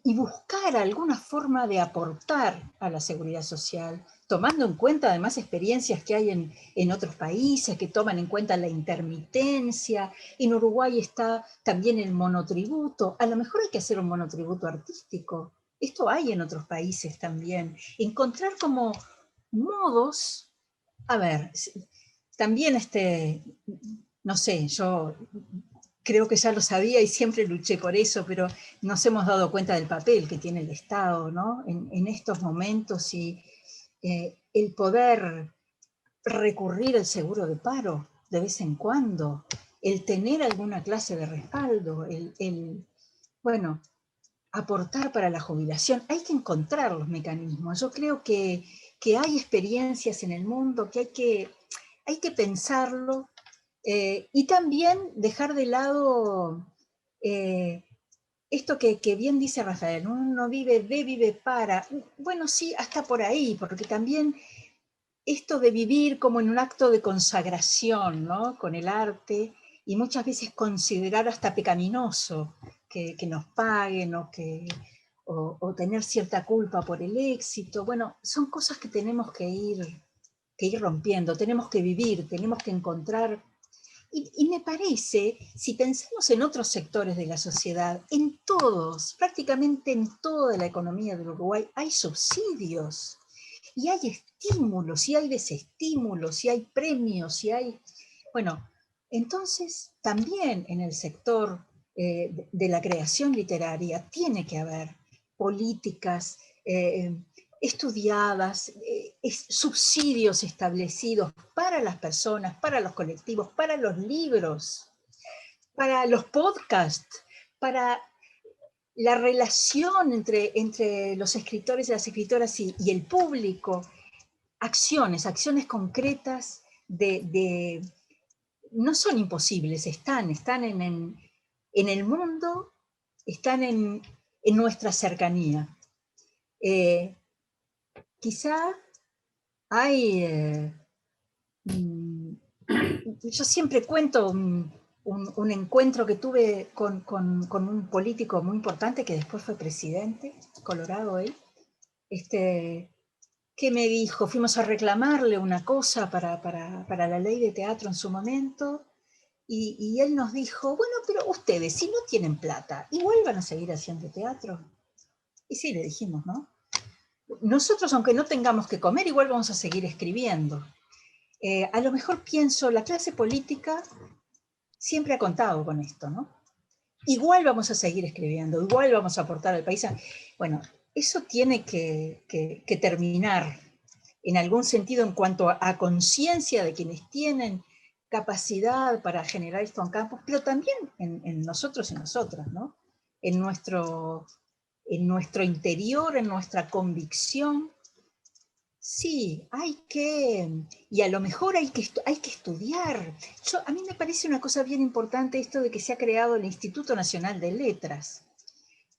buscar alguna forma de aportar a la seguridad social, tomando en cuenta además experiencias que hay en otros países, que toman en cuenta la intermitencia. En Uruguay está también el monotributo. A lo mejor hay que hacer un monotributo artístico. Esto hay en otros países también. Encontrar como modos, a ver, también no sé, yo creo que ya lo sabía y siempre luché por eso, pero nos hemos dado cuenta del papel que tiene el Estado, ¿no? En estos momentos, y el poder recurrir al seguro de paro de vez en cuando, el tener alguna clase de respaldo, bueno, aportar para la jubilación. Hay que encontrar los mecanismos. Yo creo que hay experiencias en el mundo que hay que pensarlo, y también dejar de lado esto que bien dice Rafael, uno vive de, vive para. Bueno, sí, hasta por ahí, porque también esto de vivir como en un acto de consagración, ¿no? Con el arte, y muchas veces considerar hasta pecaminoso que nos paguen, o tener cierta culpa por el éxito. Bueno, son cosas que tenemos que ir rompiendo, tenemos que vivir, tenemos que encontrar. Y me parece, si pensamos en otros sectores de la sociedad, en todos, prácticamente en toda la economía del Uruguay, hay subsidios, y hay estímulos, y hay desestímulos, y hay premios, y hay... Bueno, entonces también en el sector de la creación literaria tiene que haber políticas estudiadas, subsidios establecidos para las personas, para los colectivos, para los libros, para los podcasts, para la relación entre los escritores y las escritoras y el público. Acciones concretas no son imposibles, están en el mundo, están en nuestra cercanía. Quizá hay... yo siempre cuento un encuentro que tuve con un político muy importante que después fue presidente, Colorado él, que me dijo, fuimos a reclamarle una cosa para la ley de teatro en su momento, y él nos dijo, bueno, pero ustedes, si no tienen plata, igual van a seguir haciendo teatro. Y sí, le dijimos, ¿no? Nosotros, aunque no tengamos que comer, igual vamos a seguir escribiendo. A lo mejor pienso, la clase política siempre ha contado con esto, ¿no? Igual vamos a seguir escribiendo, igual vamos a aportar al país. Bueno, eso tiene que terminar en algún sentido en cuanto a conciencia de quienes tienen capacidad para generar esto en campo, pero también en nosotros y nosotras, ¿no? En nuestro interior, en nuestra convicción. Sí, y a lo mejor hay que estudiar. A mí me parece una cosa bien importante esto de que se ha creado el Instituto Nacional de Letras,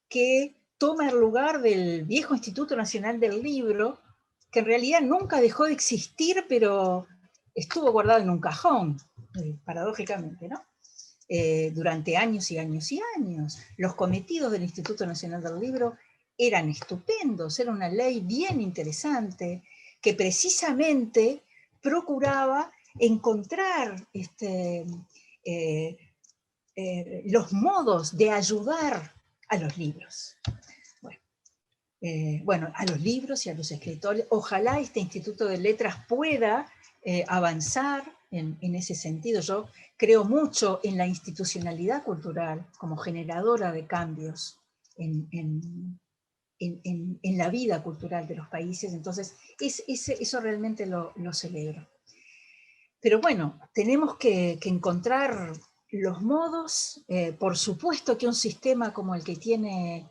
que toma el lugar del viejo Instituto Nacional del Libro, que en realidad nunca dejó de existir, pero estuvo guardado en un cajón, paradójicamente, ¿no? Durante años y años y años. Los cometidos del Instituto Nacional del Libro eran estupendos, era una ley bien interesante, que precisamente procuraba encontrar los modos de ayudar a los libros. Bueno, a los libros y a los escritores. Ojalá este Instituto de Letras pueda avanzar en ese sentido. Yo creo mucho en la institucionalidad cultural como generadora de cambios en la vida cultural de los países, entonces eso realmente lo celebro. Pero bueno, tenemos que encontrar los modos, por supuesto que un sistema como el que tiene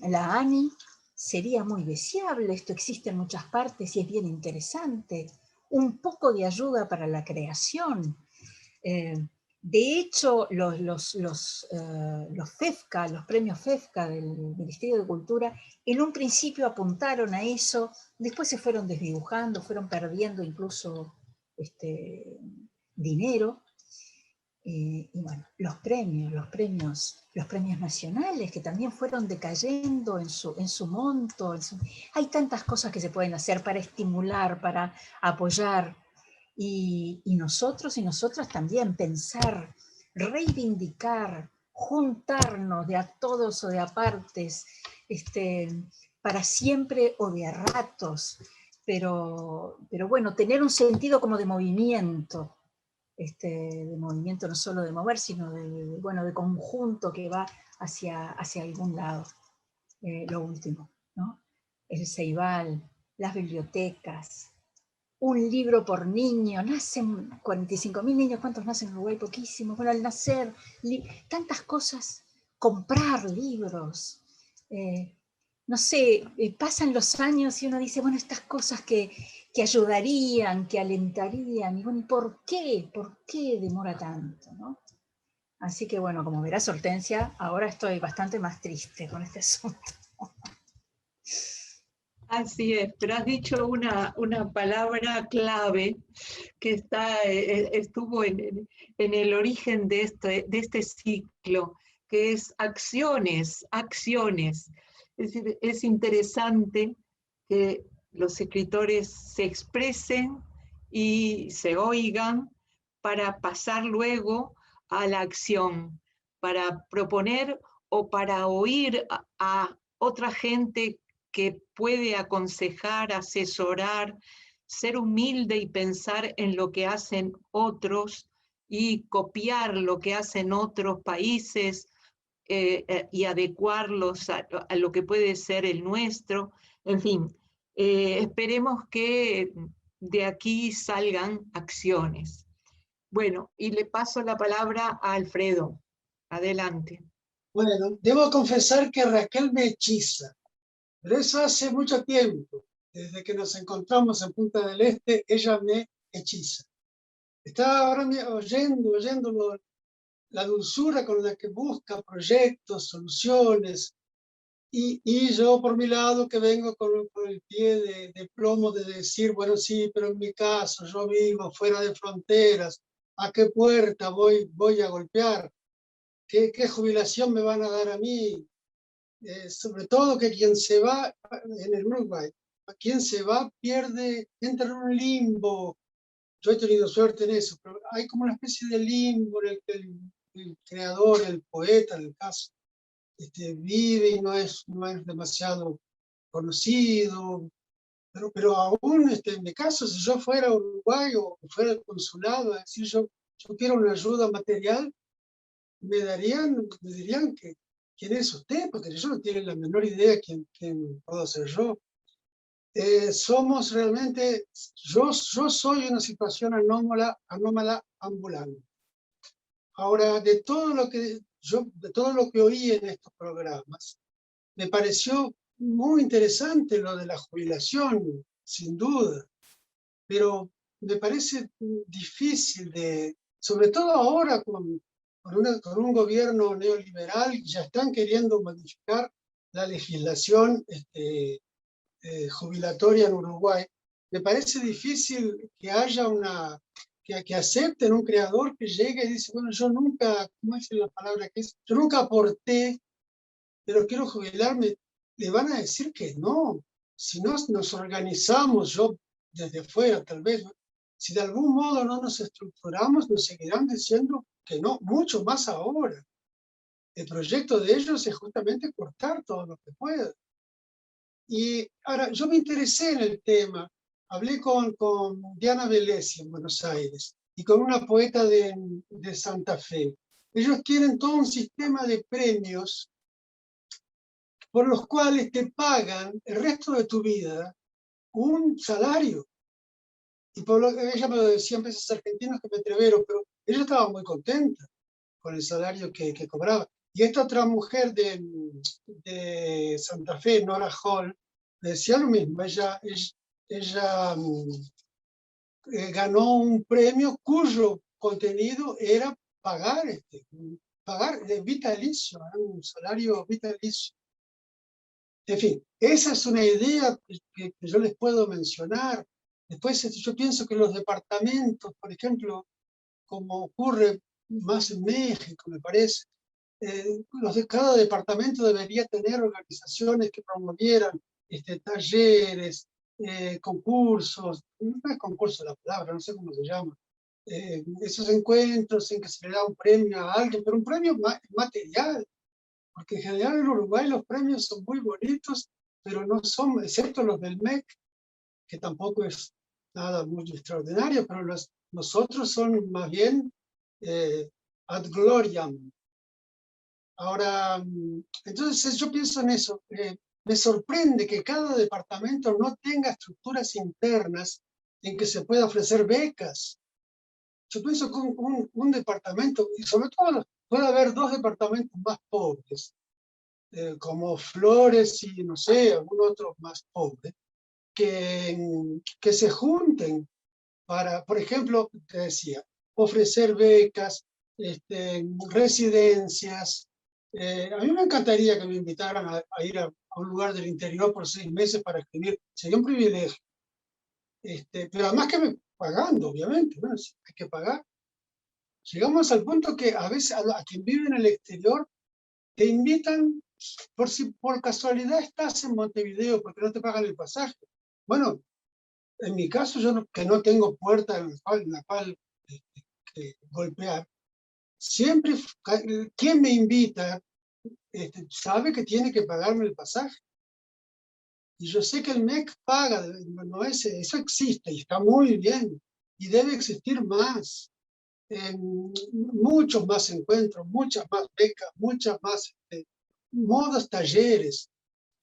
la ANI sería muy deseable, esto existe en muchas partes y es bien interesante, un poco de ayuda para la creación. De hecho, los FEFCA, los premios FEFCA del Ministerio de Cultura, en un principio apuntaron a eso, después se fueron desdibujando, fueron perdiendo incluso dinero. Y bueno, los premios nacionales que también fueron decayendo en su monto. Hay tantas cosas que se pueden hacer para estimular, para apoyar. Y nosotros y nosotras también pensar, reivindicar, juntarnos de a todos o de a partes, para siempre o de a ratos, pero bueno, tener un sentido como de movimiento no solo de mover, sino de conjunto que va hacia algún lado. Lo último, ¿no? El Ceibal, las bibliotecas, un libro por niño, nacen 45.000 niños, ¿cuántos nacen en Uruguay? Poquísimos. Bueno, al nacer, tantas cosas, comprar libros, no sé, pasan los años y uno dice, bueno, estas cosas que ayudarían, que alentarían, y bueno, ¿por qué? ¿Por qué demora tanto, no? Así que bueno, como verás, Hortensia, ahora estoy bastante más triste con este asunto. Así es, pero has dicho una palabra clave que estuvo en el origen de este ciclo, que es acciones, acciones. Es decir, es interesante que los escritores se expresen y se oigan para pasar luego a la acción, para proponer o para oír a otra gente que puede aconsejar, asesorar, ser humilde y pensar en lo que hacen otros y copiar lo que hacen otros países y adecuarlos a lo que puede ser el nuestro. En fin, esperemos que de aquí salgan acciones. Bueno, y le paso la palabra a Alfredo. Adelante. Bueno, debo confesar que Raquel me hechiza, pero eso hace mucho tiempo. Desde que nos encontramos en Punta del Este, ella me hechiza. Estaba ahora oyendo la dulzura con la que busca proyectos, soluciones, y yo por mi lado que vengo con el pie de plomo de decir, bueno, sí, pero en mi caso yo vivo fuera de fronteras, ¿a qué puerta voy a golpear? ¿Qué jubilación me van a dar a mí? Sobre todo que quien se va en el Uruguay, quien se va pierde, entra en un limbo. Yo he tenido suerte en eso, pero hay como una especie de limbo en el que el creador, el poeta, en el caso, vive y no es demasiado conocido. Pero aún en mi caso, si yo fuera a Uruguay o fuera al consulado a decir yo quiero una ayuda material, me dirían que quién es usted, porque ellos no tienen la menor idea quién puedo ser yo. Somos realmente, yo soy una situación anómala ambulante. Ahora, de todo lo que oí en estos programas, me pareció muy interesante lo de la jubilación, sin duda, pero me parece difícil sobre todo ahora con con un gobierno neoliberal, ya están queriendo modificar la legislación jubilatoria en Uruguay. Me parece difícil que haya que acepten un creador que llegue y dice, bueno, yo nunca, ¿cómo es la palabra que es? Yo nunca aporté, pero quiero jubilarme. Le van a decir que no. Si no nos organizamos, yo desde afuera tal vez, si de algún modo no nos estructuramos, nos seguirán diciendo que no, mucho más ahora. El proyecto de ellos es justamente cortar todo lo que pueda. Y ahora, yo me interesé en el tema, hablé con Diana Velesi en Buenos Aires y con una poeta de Santa Fe. Ellos tienen todo un sistema de premios por los cuales te pagan el resto de tu vida un salario. Y por ella me lo decía en veces argentinos que me entrevero, pero ella estaba muy contenta con el salario que cobraba. Y esta otra mujer de Santa Fe, Nora Hall, decía lo mismo. Ella ganó un premio cuyo contenido era pagar vitalicio, un salario vitalicio. En fin, esa es una idea que yo les puedo mencionar. Después yo pienso que los departamentos, por ejemplo, como ocurre más en México, me parece, cada departamento debería tener organizaciones que promovieran talleres, concursos, no es concurso la palabra, no sé cómo se llama, esos encuentros en que se le da un premio a alguien, pero un premio material, porque en general en Uruguay los premios son muy bonitos, pero no son, excepto los del MEC, que tampoco es nada muy extraordinario, pero los otros son más bien ad gloriam. Ahora, entonces yo pienso en eso. Me sorprende que cada departamento no tenga estructuras internas en que se pueda ofrecer becas. Yo pienso que un departamento, y sobre todo puede haber dos departamentos más pobres, como Flores y no sé, algún otro más pobre, que se junten para, por ejemplo, te decía, ofrecer becas, residencias. A mí me encantaría que me invitaran a ir a un lugar del interior por 6 meses para escribir. Sería un privilegio. Pero además que pagando, obviamente, ¿no? Hay que pagar. Llegamos al punto que a veces a quien vive en el exterior te invitan por si por casualidad estás en Montevideo porque no te pagan el pasaje. Bueno, en mi caso, yo que no tengo puerta en la cual golpear, siempre quien me invita sabe que tiene que pagarme el pasaje. Y yo sé que el MEC paga, no eso existe y está muy bien. Y debe existir más. Muchos más encuentros, muchas más becas, muchas más modos, talleres.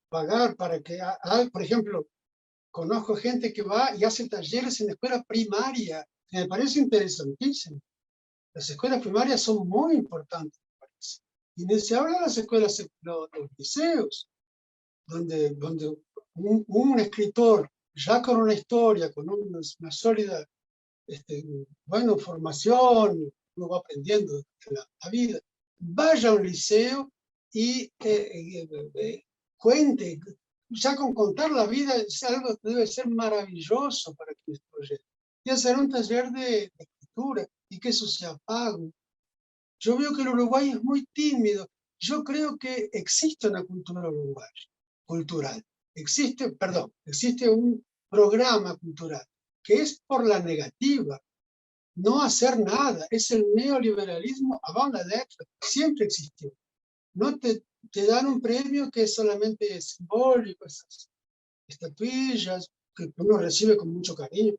Pagar para que, por ejemplo, conozco gente que va y hace talleres en la escuela primaria. Me parece interesantísimo. Las escuelas primarias son muy importantes, me parece. Y ni se habla de las escuelas, los liceos, donde un escritor, ya con una historia, con una sólida formación, uno va aprendiendo de la vida, vaya a un liceo y cuente. Ya con contar la vida es algo que debe ser maravilloso para quienes proyectan. Y hacer un taller de escritura y que eso sea pago. Yo veo que el Uruguay es muy tímido. Yo creo que existe una cultura uruguaya, cultural. Existe un programa cultural que es por la negativa, no hacer nada. Es el neoliberalismo avant la lettre, siempre existió. No te dan un premio que es solamente simbólico, esas estatuillas que uno recibe con mucho cariño,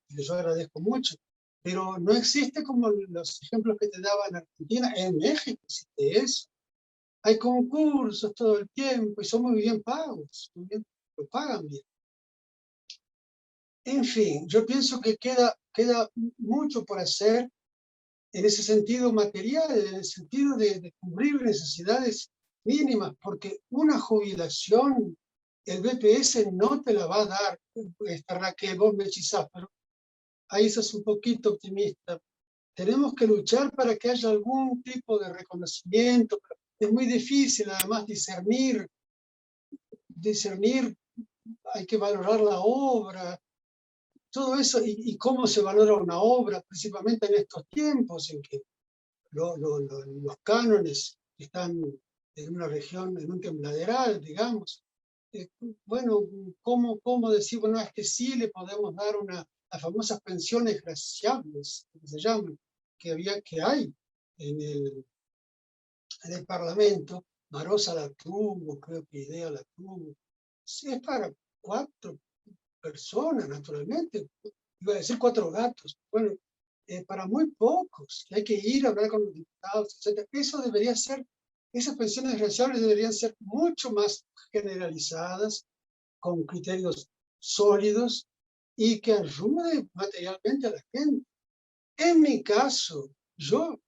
y que yo agradezco mucho, pero no existe como los ejemplos que te daba en Argentina. En México existe eso. Hay concursos todo el tiempo y son muy bien pagos, lo pagan bien. En fin, yo pienso que queda mucho por hacer en ese sentido material, en el sentido de cubrir necesidades mínimas, porque una jubilación, el BPS no te la va a dar. Raquel, vos me hechizás, pero ahí sos un poquito optimista. tenemos que luchar para que haya algún tipo de reconocimiento. Es muy difícil además discernir, hay que valorar la obra, todo eso, y cómo se valora una obra, principalmente en estos tiempos en que los cánones están en una región, en un tembladeral, digamos. Bueno, ¿cómo decir, bueno, es que sí le podemos dar las famosas pensiones graciables, que se llaman, que hay en el Parlamento? Marosa la tuvo, creo que Idea la tuvo. Sí, es para 4 personas, naturalmente. Iba a decir 4 gatos. Bueno, para muy pocos, que hay que ir a hablar con los diputados, etc. Eso debería ser, esas pensiones graciables deberían ser mucho más generalizadas, con criterios sólidos y que ayude materialmente a la gente. En mi caso, yo,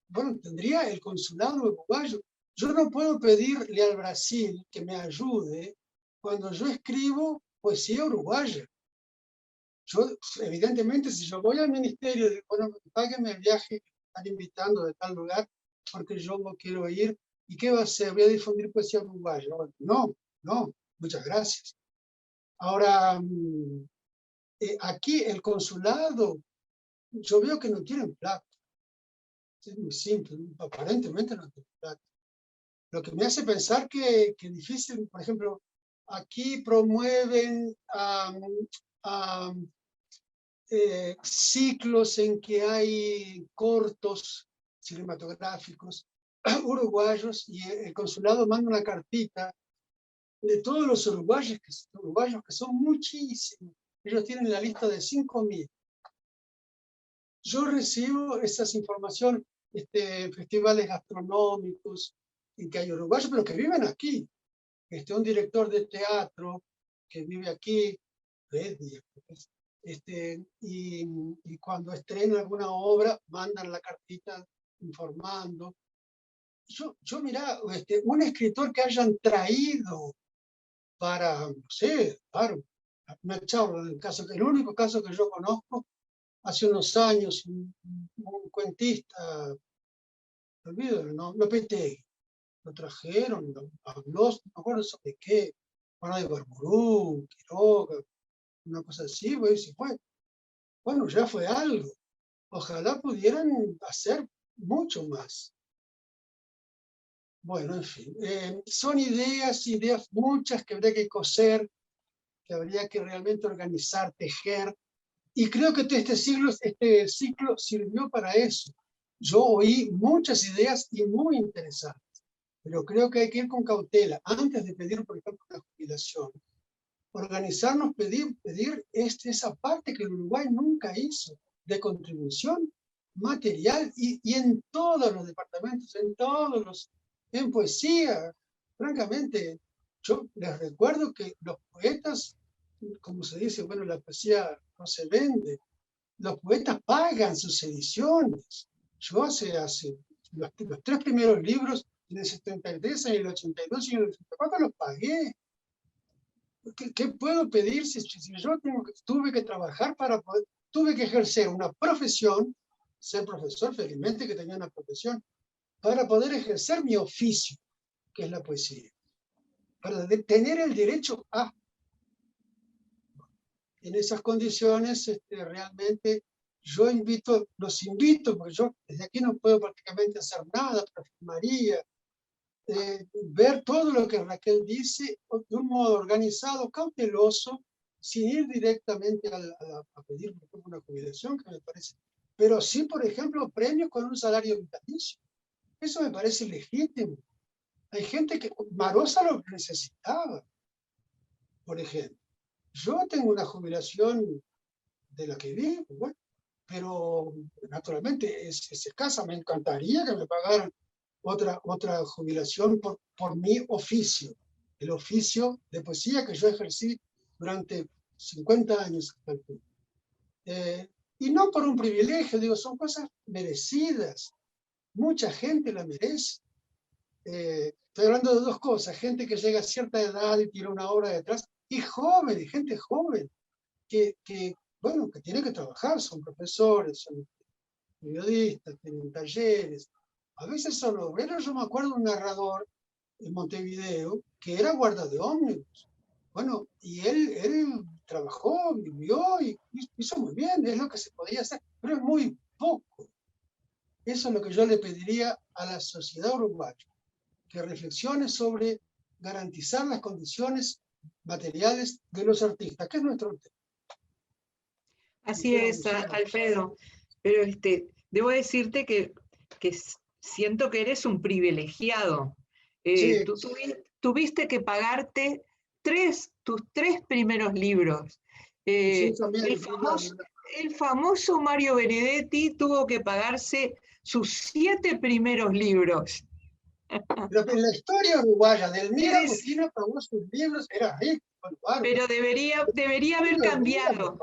bueno, tendría el consulado uruguayo. Yo no puedo pedirle al Brasil que me ayude cuando yo escribo poesía uruguaya. Yo, evidentemente, si yo voy al ministerio, digo, bueno, páguenme el viaje que están invitando de tal lugar, porque yo no quiero ir, ¿y qué va a hacer? ¿Voy a difundir poesía uruguaya? No, muchas gracias. Ahora, aquí el consulado, yo veo que no tienen plata. Es muy simple, aparentemente no tienen plata. Lo que me hace pensar que es difícil, por ejemplo, aquí promueven ciclos en que hay cortos cinematográficos uruguayos, y el consulado manda una cartita de todos los uruguayos que son muchísimos. Ellos tienen la lista de 5.000. Yo recibo esas informaciones, festivales gastronómicos en que hay uruguayos, pero que viven aquí. Un director de teatro que vive aquí, y cuando estrena alguna obra, mandan la cartita informando. Yo mirá, un escritor que hayan traído para, no sé, claro, una charla, el único caso que yo conozco, hace unos años, un cuentista, me olvido, no, Lopetegui, lo trajeron, habló, no me acuerdo sobre qué, Juana de Barburú, Quiroga, una cosa así, pues, y fue. Bueno, ya fue algo. Ojalá pudieran hacer mucho más. Bueno, en fin, son ideas muchas que habría que coser, que habría que realmente organizar, tejer, y creo que este ciclo sirvió para eso. Yo oí muchas ideas y muy interesantes, pero creo que hay que ir con cautela. Antes de pedir, por ejemplo, una jubilación, organizarnos, pedir esa parte que el Uruguay nunca hizo, de contribución material, y en todos los departamentos, en poesía. Francamente, yo les recuerdo que los poetas, como se dice, bueno, la poesía no se vende, los poetas pagan sus ediciones. Yo hace los 3 primeros libros, en el 73, en el 82 y en el 84, los pagué. ¿Qué puedo pedir si yo tuve que trabajar tuve que ejercer una profesión, ser profesor, felizmente que tenía una profesión, para poder ejercer mi oficio, que es la poesía, para tener el derecho a? En esas condiciones, realmente los invito, porque yo desde aquí no puedo prácticamente hacer nada, pero María, ver todo lo que Raquel dice de un modo organizado, cauteloso, sin ir directamente a pedir, por ejemplo, una jubilación, que me parece. Pero sí, por ejemplo, premios con un salario vitalicio. Eso me parece legítimo. Hay gente que Marosa lo necesitaba, por ejemplo. Yo tengo una jubilación de la que vivo, bueno, pero naturalmente es escasa. Me encantaría que me pagaran otra jubilación por mi oficio, el oficio de poesía que yo ejercí durante 50 años. Y no por un privilegio, digo, son cosas merecidas. Mucha gente la merece. Estoy hablando de 2 cosas: gente que llega a cierta edad y tiene una obra detrás, y gente joven, que tiene que trabajar, son profesores, periodistas, tienen talleres, a veces son obreros. Yo me acuerdo de un narrador en Montevideo que era guarda de ómnibus. Bueno, y él trabajó, vivió y hizo muy bien, es lo que se podía hacer, pero es muy poco. Eso es lo que yo le pediría a la sociedad uruguaya, que reflexione sobre garantizar las condiciones materiales de los artistas, que es nuestro tema. Así es, Alfredo. Pero debo decirte que siento que eres un privilegiado. Sí, Tú tuviste que pagarte tus 3 primeros libros. sí, también, El famoso Mario Benedetti tuvo que pagarse sus 7 primeros libros. pero en la historia uruguaya, Delmira Eres- Agustina pagó sus libros, era rico, bárbaro. Pero debería haber cambiado.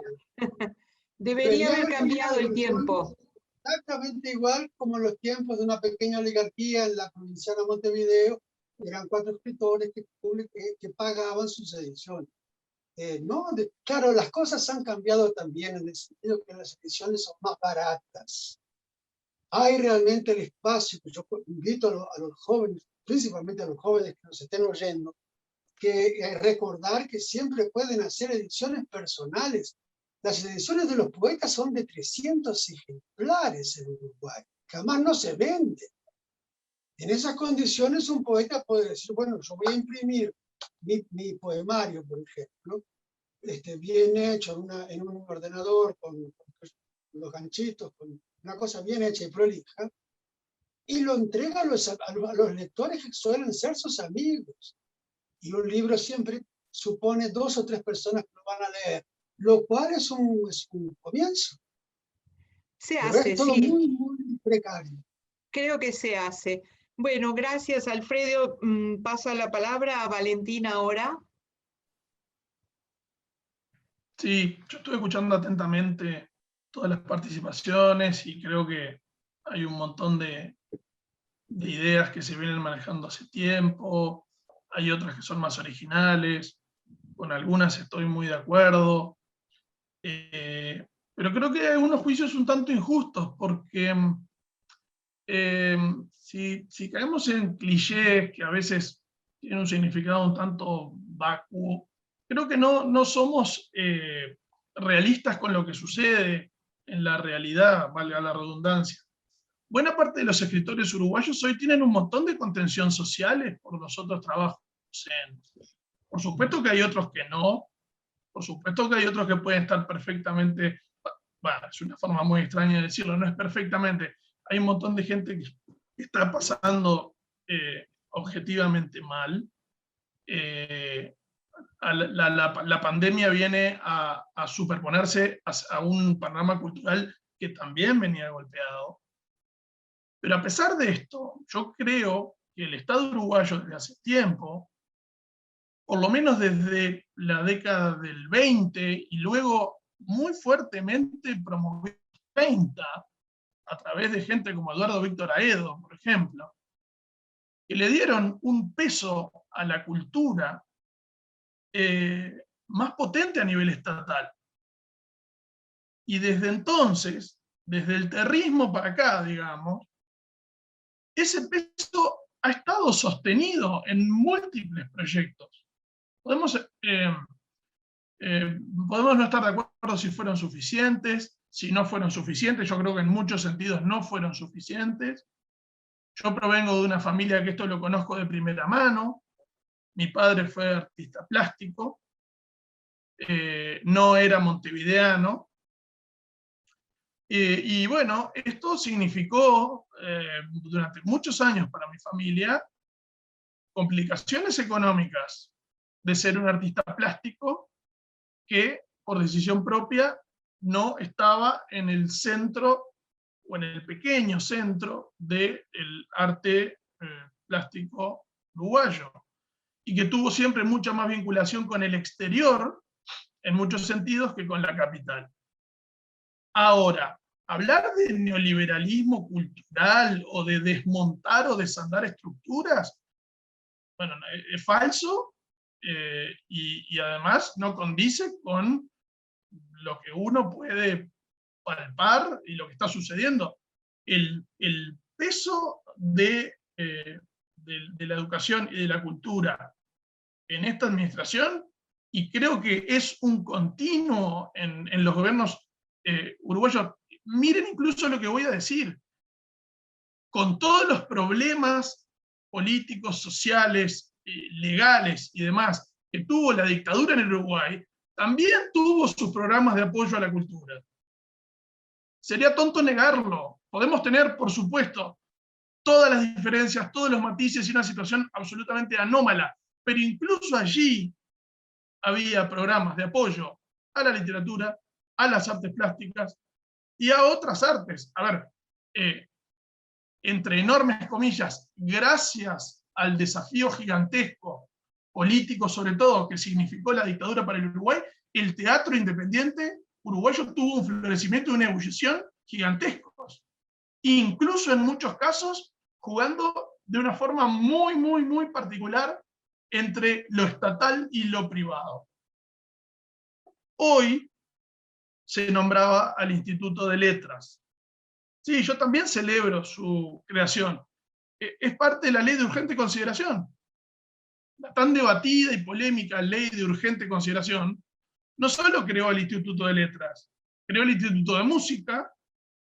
Debería haber cambiado el tiempo. Exactamente igual como en los tiempos de una pequeña oligarquía en la provincia de Montevideo, eran 4 escritores que pagaban sus ediciones. No, claro, las cosas han cambiado también en el sentido que las ediciones son más baratas. Hay realmente el espacio, que yo invito a los jóvenes, principalmente a los jóvenes que nos estén oyendo, que recordar que siempre pueden hacer ediciones personales. Las ediciones de los poetas son de 300 ejemplares en Uruguay, jamás no se venden. En esas condiciones un poeta puede decir, bueno, yo voy a imprimir mi poemario, por ejemplo, bien hecho en un ordenador, con los ganchitos, con una cosa bien hecha y prolija, y lo entrega a los lectores que suelen ser sus amigos. Y un libro siempre supone 2 o 3 personas que lo van a leer, lo cual es un comienzo. Se Pero hace, es todo sí. muy, muy precario. Creo que se hace. Bueno, gracias, Alfredo. Paso la palabra a Valentina ahora. Sí, yo estuve escuchando atentamente todas las participaciones y creo que hay un montón de ideas que se vienen manejando hace tiempo, hay otras que son más originales, con algunas estoy muy de acuerdo, pero creo que hay unos juicios un tanto injustos, porque si caemos en clichés que a veces tienen un significado un tanto vacuo, creo que no somos realistas con lo que sucede en la realidad, valga la redundancia. Buena parte de los escritores uruguayos hoy tienen un montón de contención sociales por los otros trabajos docentes. Por supuesto que hay otros que no, por supuesto que hay otros que pueden estar perfectamente, bueno, es una forma muy extraña de decirlo, no es perfectamente, hay un montón de gente que está pasando objetivamente mal. La pandemia viene a superponerse a un panorama cultural que también venía golpeado. Pero a pesar de esto, yo creo que el Estado uruguayo desde hace tiempo, por lo menos desde la década del 20 y luego muy fuertemente promovió 30, a través de gente como Eduardo Víctor Aedo, por ejemplo, que le dieron un peso a la cultura más potente a nivel estatal. Y desde entonces, desde el terrismo para acá, digamos, ese peso ha estado sostenido en múltiples proyectos. Podemos no estar de acuerdo si fueron suficientes, si no fueron suficientes. Yo creo que en muchos sentidos no fueron suficientes. Yo provengo de una familia que esto lo conozco de primera mano. Mi padre fue artista plástico, no era montevideano. Y bueno, esto significó durante muchos años para mi familia complicaciones económicas de ser un artista plástico que por decisión propia no estaba en el centro o en el pequeño centro del arte plástico uruguayo, y que tuvo siempre mucha más vinculación con el exterior en muchos sentidos que con la capital. Ahora, hablar de neoliberalismo cultural o de desmontar o desandar estructuras, bueno, es falso y además no condice con lo que uno puede palpar y lo que está sucediendo. el peso de la educación y de la cultura en esta administración, y creo que es un continuo en los gobiernos uruguayos. Miren incluso lo que voy a decir. Con todos los problemas políticos, sociales, legales y demás que tuvo la dictadura en el Uruguay, también tuvo sus programas de apoyo a la cultura. Sería tonto negarlo. Podemos tener, por supuesto, todas las diferencias, todos los matices y una situación absolutamente anómala, pero incluso allí había programas de apoyo a la literatura, a las artes plásticas y a otras artes. A ver, entre enormes comillas, gracias al desafío gigantesco, político sobre todo, que significó la dictadura para el Uruguay, el teatro independiente uruguayo tuvo un florecimiento y una ebullición gigantescos. Incluso en muchos casos, jugando de una forma muy, muy, muy particular entre lo estatal y lo privado. Hoy se nombraba al Instituto de Letras. Sí, yo también celebro su creación. Es parte de la ley de urgente consideración. La tan debatida y polémica ley de urgente consideración no solo creó el Instituto de Letras, creó el Instituto de Música,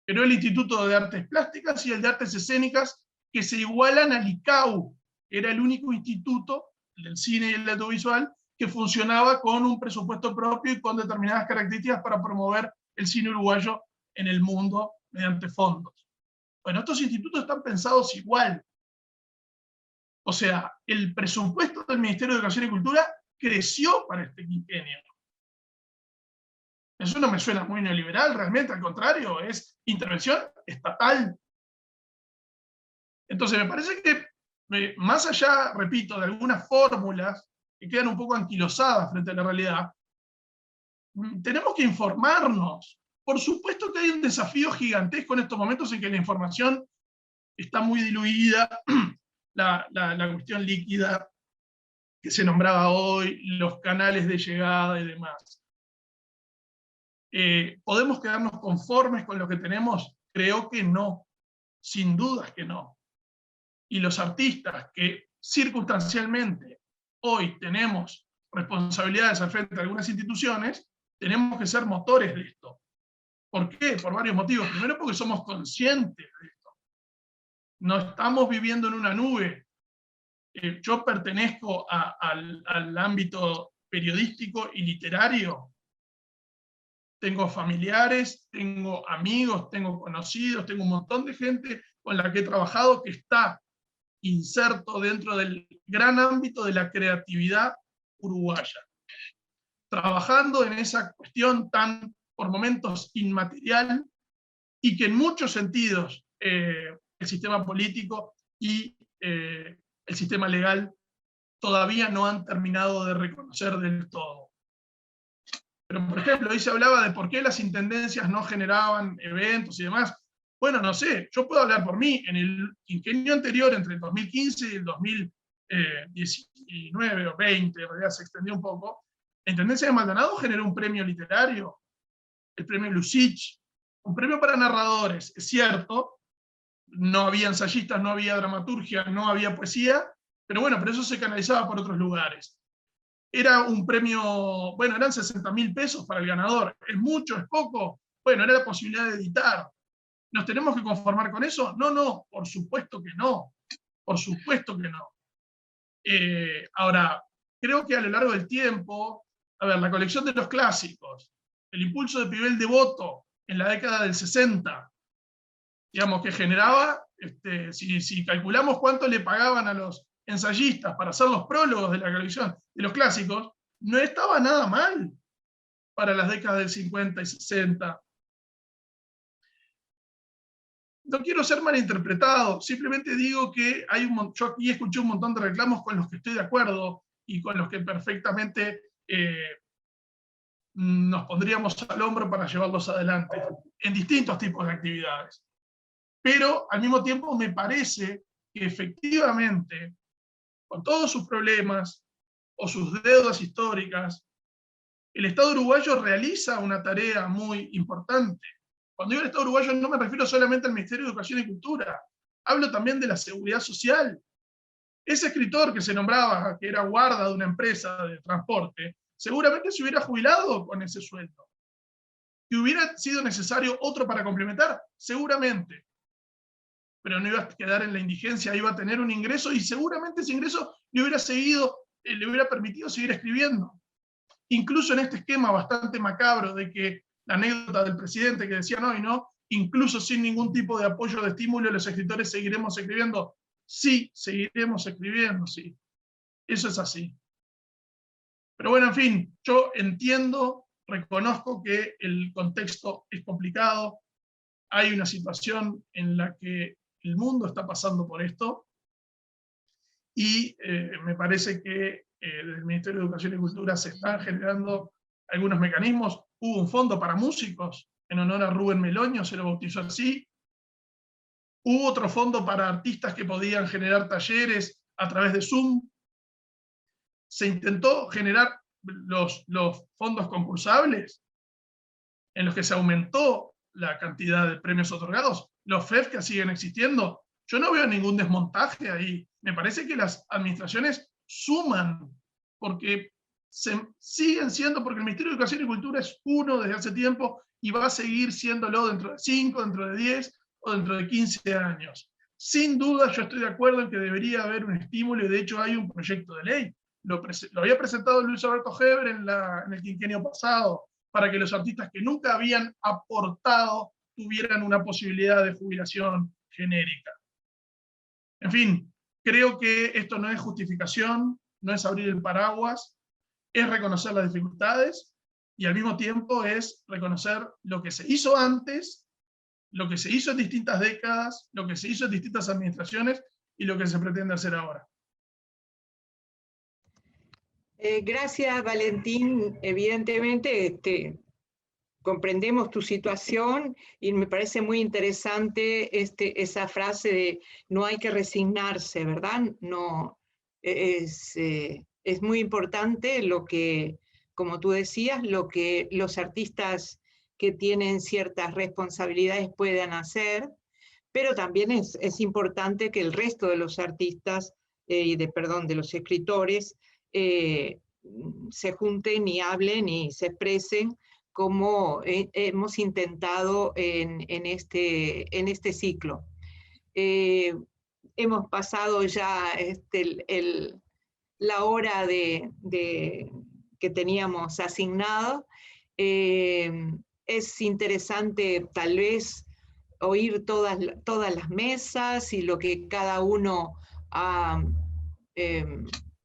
creó el Instituto de Artes Plásticas y el de Artes Escénicas, que se igualan al ICAU, que era el único instituto del cine y el audiovisual que funcionaba con un presupuesto propio y con determinadas características para promover el cine uruguayo en el mundo mediante fondos. Bueno, estos institutos están pensados igual. O sea, el presupuesto del Ministerio de Educación y Cultura creció para este quinquenio. Eso no me suena muy neoliberal, realmente, al contrario, es intervención estatal. Entonces, me parece que, más allá, repito, de algunas fórmulas que quedan un poco anquilosadas frente a la realidad, tenemos que informarnos. Por supuesto que hay un desafío gigantesco en estos momentos en que la información está muy diluida, la cuestión líquida que se nombraba hoy, los canales de llegada y demás. ¿Podemos quedarnos conformes con lo que tenemos? Creo que no, sin dudas que no. Y los artistas que circunstancialmente hoy tenemos responsabilidades al frente de algunas instituciones, tenemos que ser motores de esto. ¿Por qué? Por varios motivos. Primero, porque somos conscientes de esto. No estamos viviendo en una nube. Yo pertenezco al ámbito periodístico y literario. Tengo familiares, tengo amigos, tengo conocidos, tengo un montón de gente con la que he trabajado que está inserto dentro del gran ámbito de la creatividad uruguaya. Trabajando en esa cuestión tan, por momentos, inmaterial, y que en muchos sentidos el sistema político y el sistema legal todavía no han terminado de reconocer del todo. Pero, por ejemplo, ahí se hablaba de por qué las intendencias no generaban eventos y demás. Bueno, no sé, yo puedo hablar por mí. En el quinquenio anterior, entre el 2015 y el 2019 o 20, en realidad se extendió un poco, la Intendencia de Maldonado generó un premio literario, el premio Lucich, un premio para narradores, es cierto, no había ensayistas, no había dramaturgia, no había poesía, pero bueno, pero eso se canalizaba por otros lugares. Era un premio, bueno, eran 60.000 pesos para el ganador. ¿Es mucho? ¿Es poco? Bueno, era la posibilidad de editar. ¿Nos tenemos que conformar con eso? No, no, por supuesto que no. Por supuesto que no. Ahora, creo que a lo largo del tiempo, a ver, la colección de los clásicos, el impulso de Pibel Devoto en la década del 60, digamos, que generaba, si calculamos cuánto le pagaban a los ensayistas para hacer los prólogos de la colección de los clásicos, no estaba nada mal para las décadas del 50 y 60. No quiero ser malinterpretado, simplemente digo que yo aquí escuché un montón de reclamos con los que estoy de acuerdo y con los que perfectamente nos pondríamos al hombro para llevarlos adelante en distintos tipos de actividades. Pero al mismo tiempo me parece que efectivamente, con todos sus problemas o sus deudas históricas, el Estado uruguayo realiza una tarea muy importante, Cuando digo el Estado uruguayo no me refiero solamente al Ministerio de Educación y Cultura, hablo también de la seguridad social. Ese escritor que se nombraba, que era guarda de una empresa de transporte, seguramente se hubiera jubilado con ese sueldo. ¿Que hubiera sido necesario otro para complementar? Seguramente. Pero no iba a quedar en la indigencia, iba a tener un ingreso y seguramente ese ingreso le hubiera permitido seguir escribiendo. Incluso en este esquema bastante macabro de que la anécdota del presidente que decía no y no, incluso sin ningún tipo de apoyo de estímulo, los escritores seguiremos escribiendo. Sí, seguiremos escribiendo, sí. Eso es así. Pero bueno, en fin, yo entiendo, reconozco que el contexto es complicado, hay una situación en la que el mundo está pasando por esto, y me parece que desde el Ministerio de Educación y Cultura se están generando algunos mecanismos. Hubo un fondo para músicos en honor a Rubén Meloño, se lo bautizó así. Hubo otro fondo para artistas que podían generar talleres a través de Zoom. Se intentó generar los fondos concursables, en los que se aumentó la cantidad de premios otorgados. Los FEFCA siguen existiendo. Yo no veo ningún desmontaje ahí. Me parece que las administraciones suman, porque siguen siendo, porque el Ministerio de Educación y Cultura es uno desde hace tiempo y va a seguir siéndolo dentro de 5, dentro de 10 o dentro de 15 años. Sin duda yo estoy de acuerdo en que debería haber un estímulo, y de hecho hay un proyecto de ley. Lo había presentado Luis Alberto Heber en el quinquenio pasado, para que los artistas que nunca habían aportado tuvieran una posibilidad de jubilación genérica. En fin, creo que esto no es justificación, no es abrir el paraguas, es reconocer las dificultades y al mismo tiempo es reconocer lo que se hizo antes, lo que se hizo en distintas décadas, lo que se hizo en distintas administraciones y lo que se pretende hacer ahora. Gracias, Valentín. Evidentemente, comprendemos tu situación y me parece muy interesante esa frase de no hay que resignarse, ¿verdad? No, es muy importante lo que, como tú decías, lo que los artistas que tienen ciertas responsabilidades puedan hacer, pero también es importante que el resto de los artistas, de los escritores, se junten y hablen y se expresen como hemos intentado en este ciclo. Hemos pasado ya la hora que teníamos asignado. Es interesante tal vez oír todas las mesas y lo que cada uno ha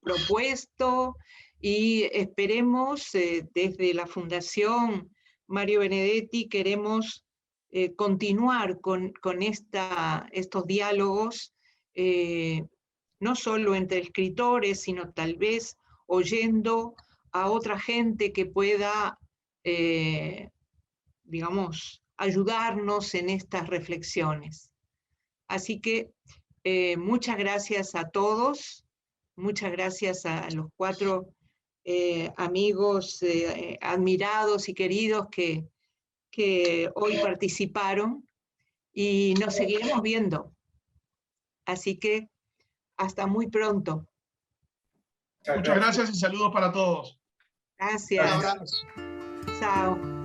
propuesto, y esperemos desde la Fundación Mario Benedetti queremos continuar con estos diálogos, no solo entre escritores, sino tal vez oyendo a otra gente que pueda, digamos, ayudarnos en estas reflexiones. Así que muchas gracias a todos, muchas gracias a los 4 amigos admirados y queridos que hoy participaron, y nos seguiremos viendo. Así que hasta muy pronto. Muchas gracias y saludos para todos. Gracias. Un abrazo. Chao.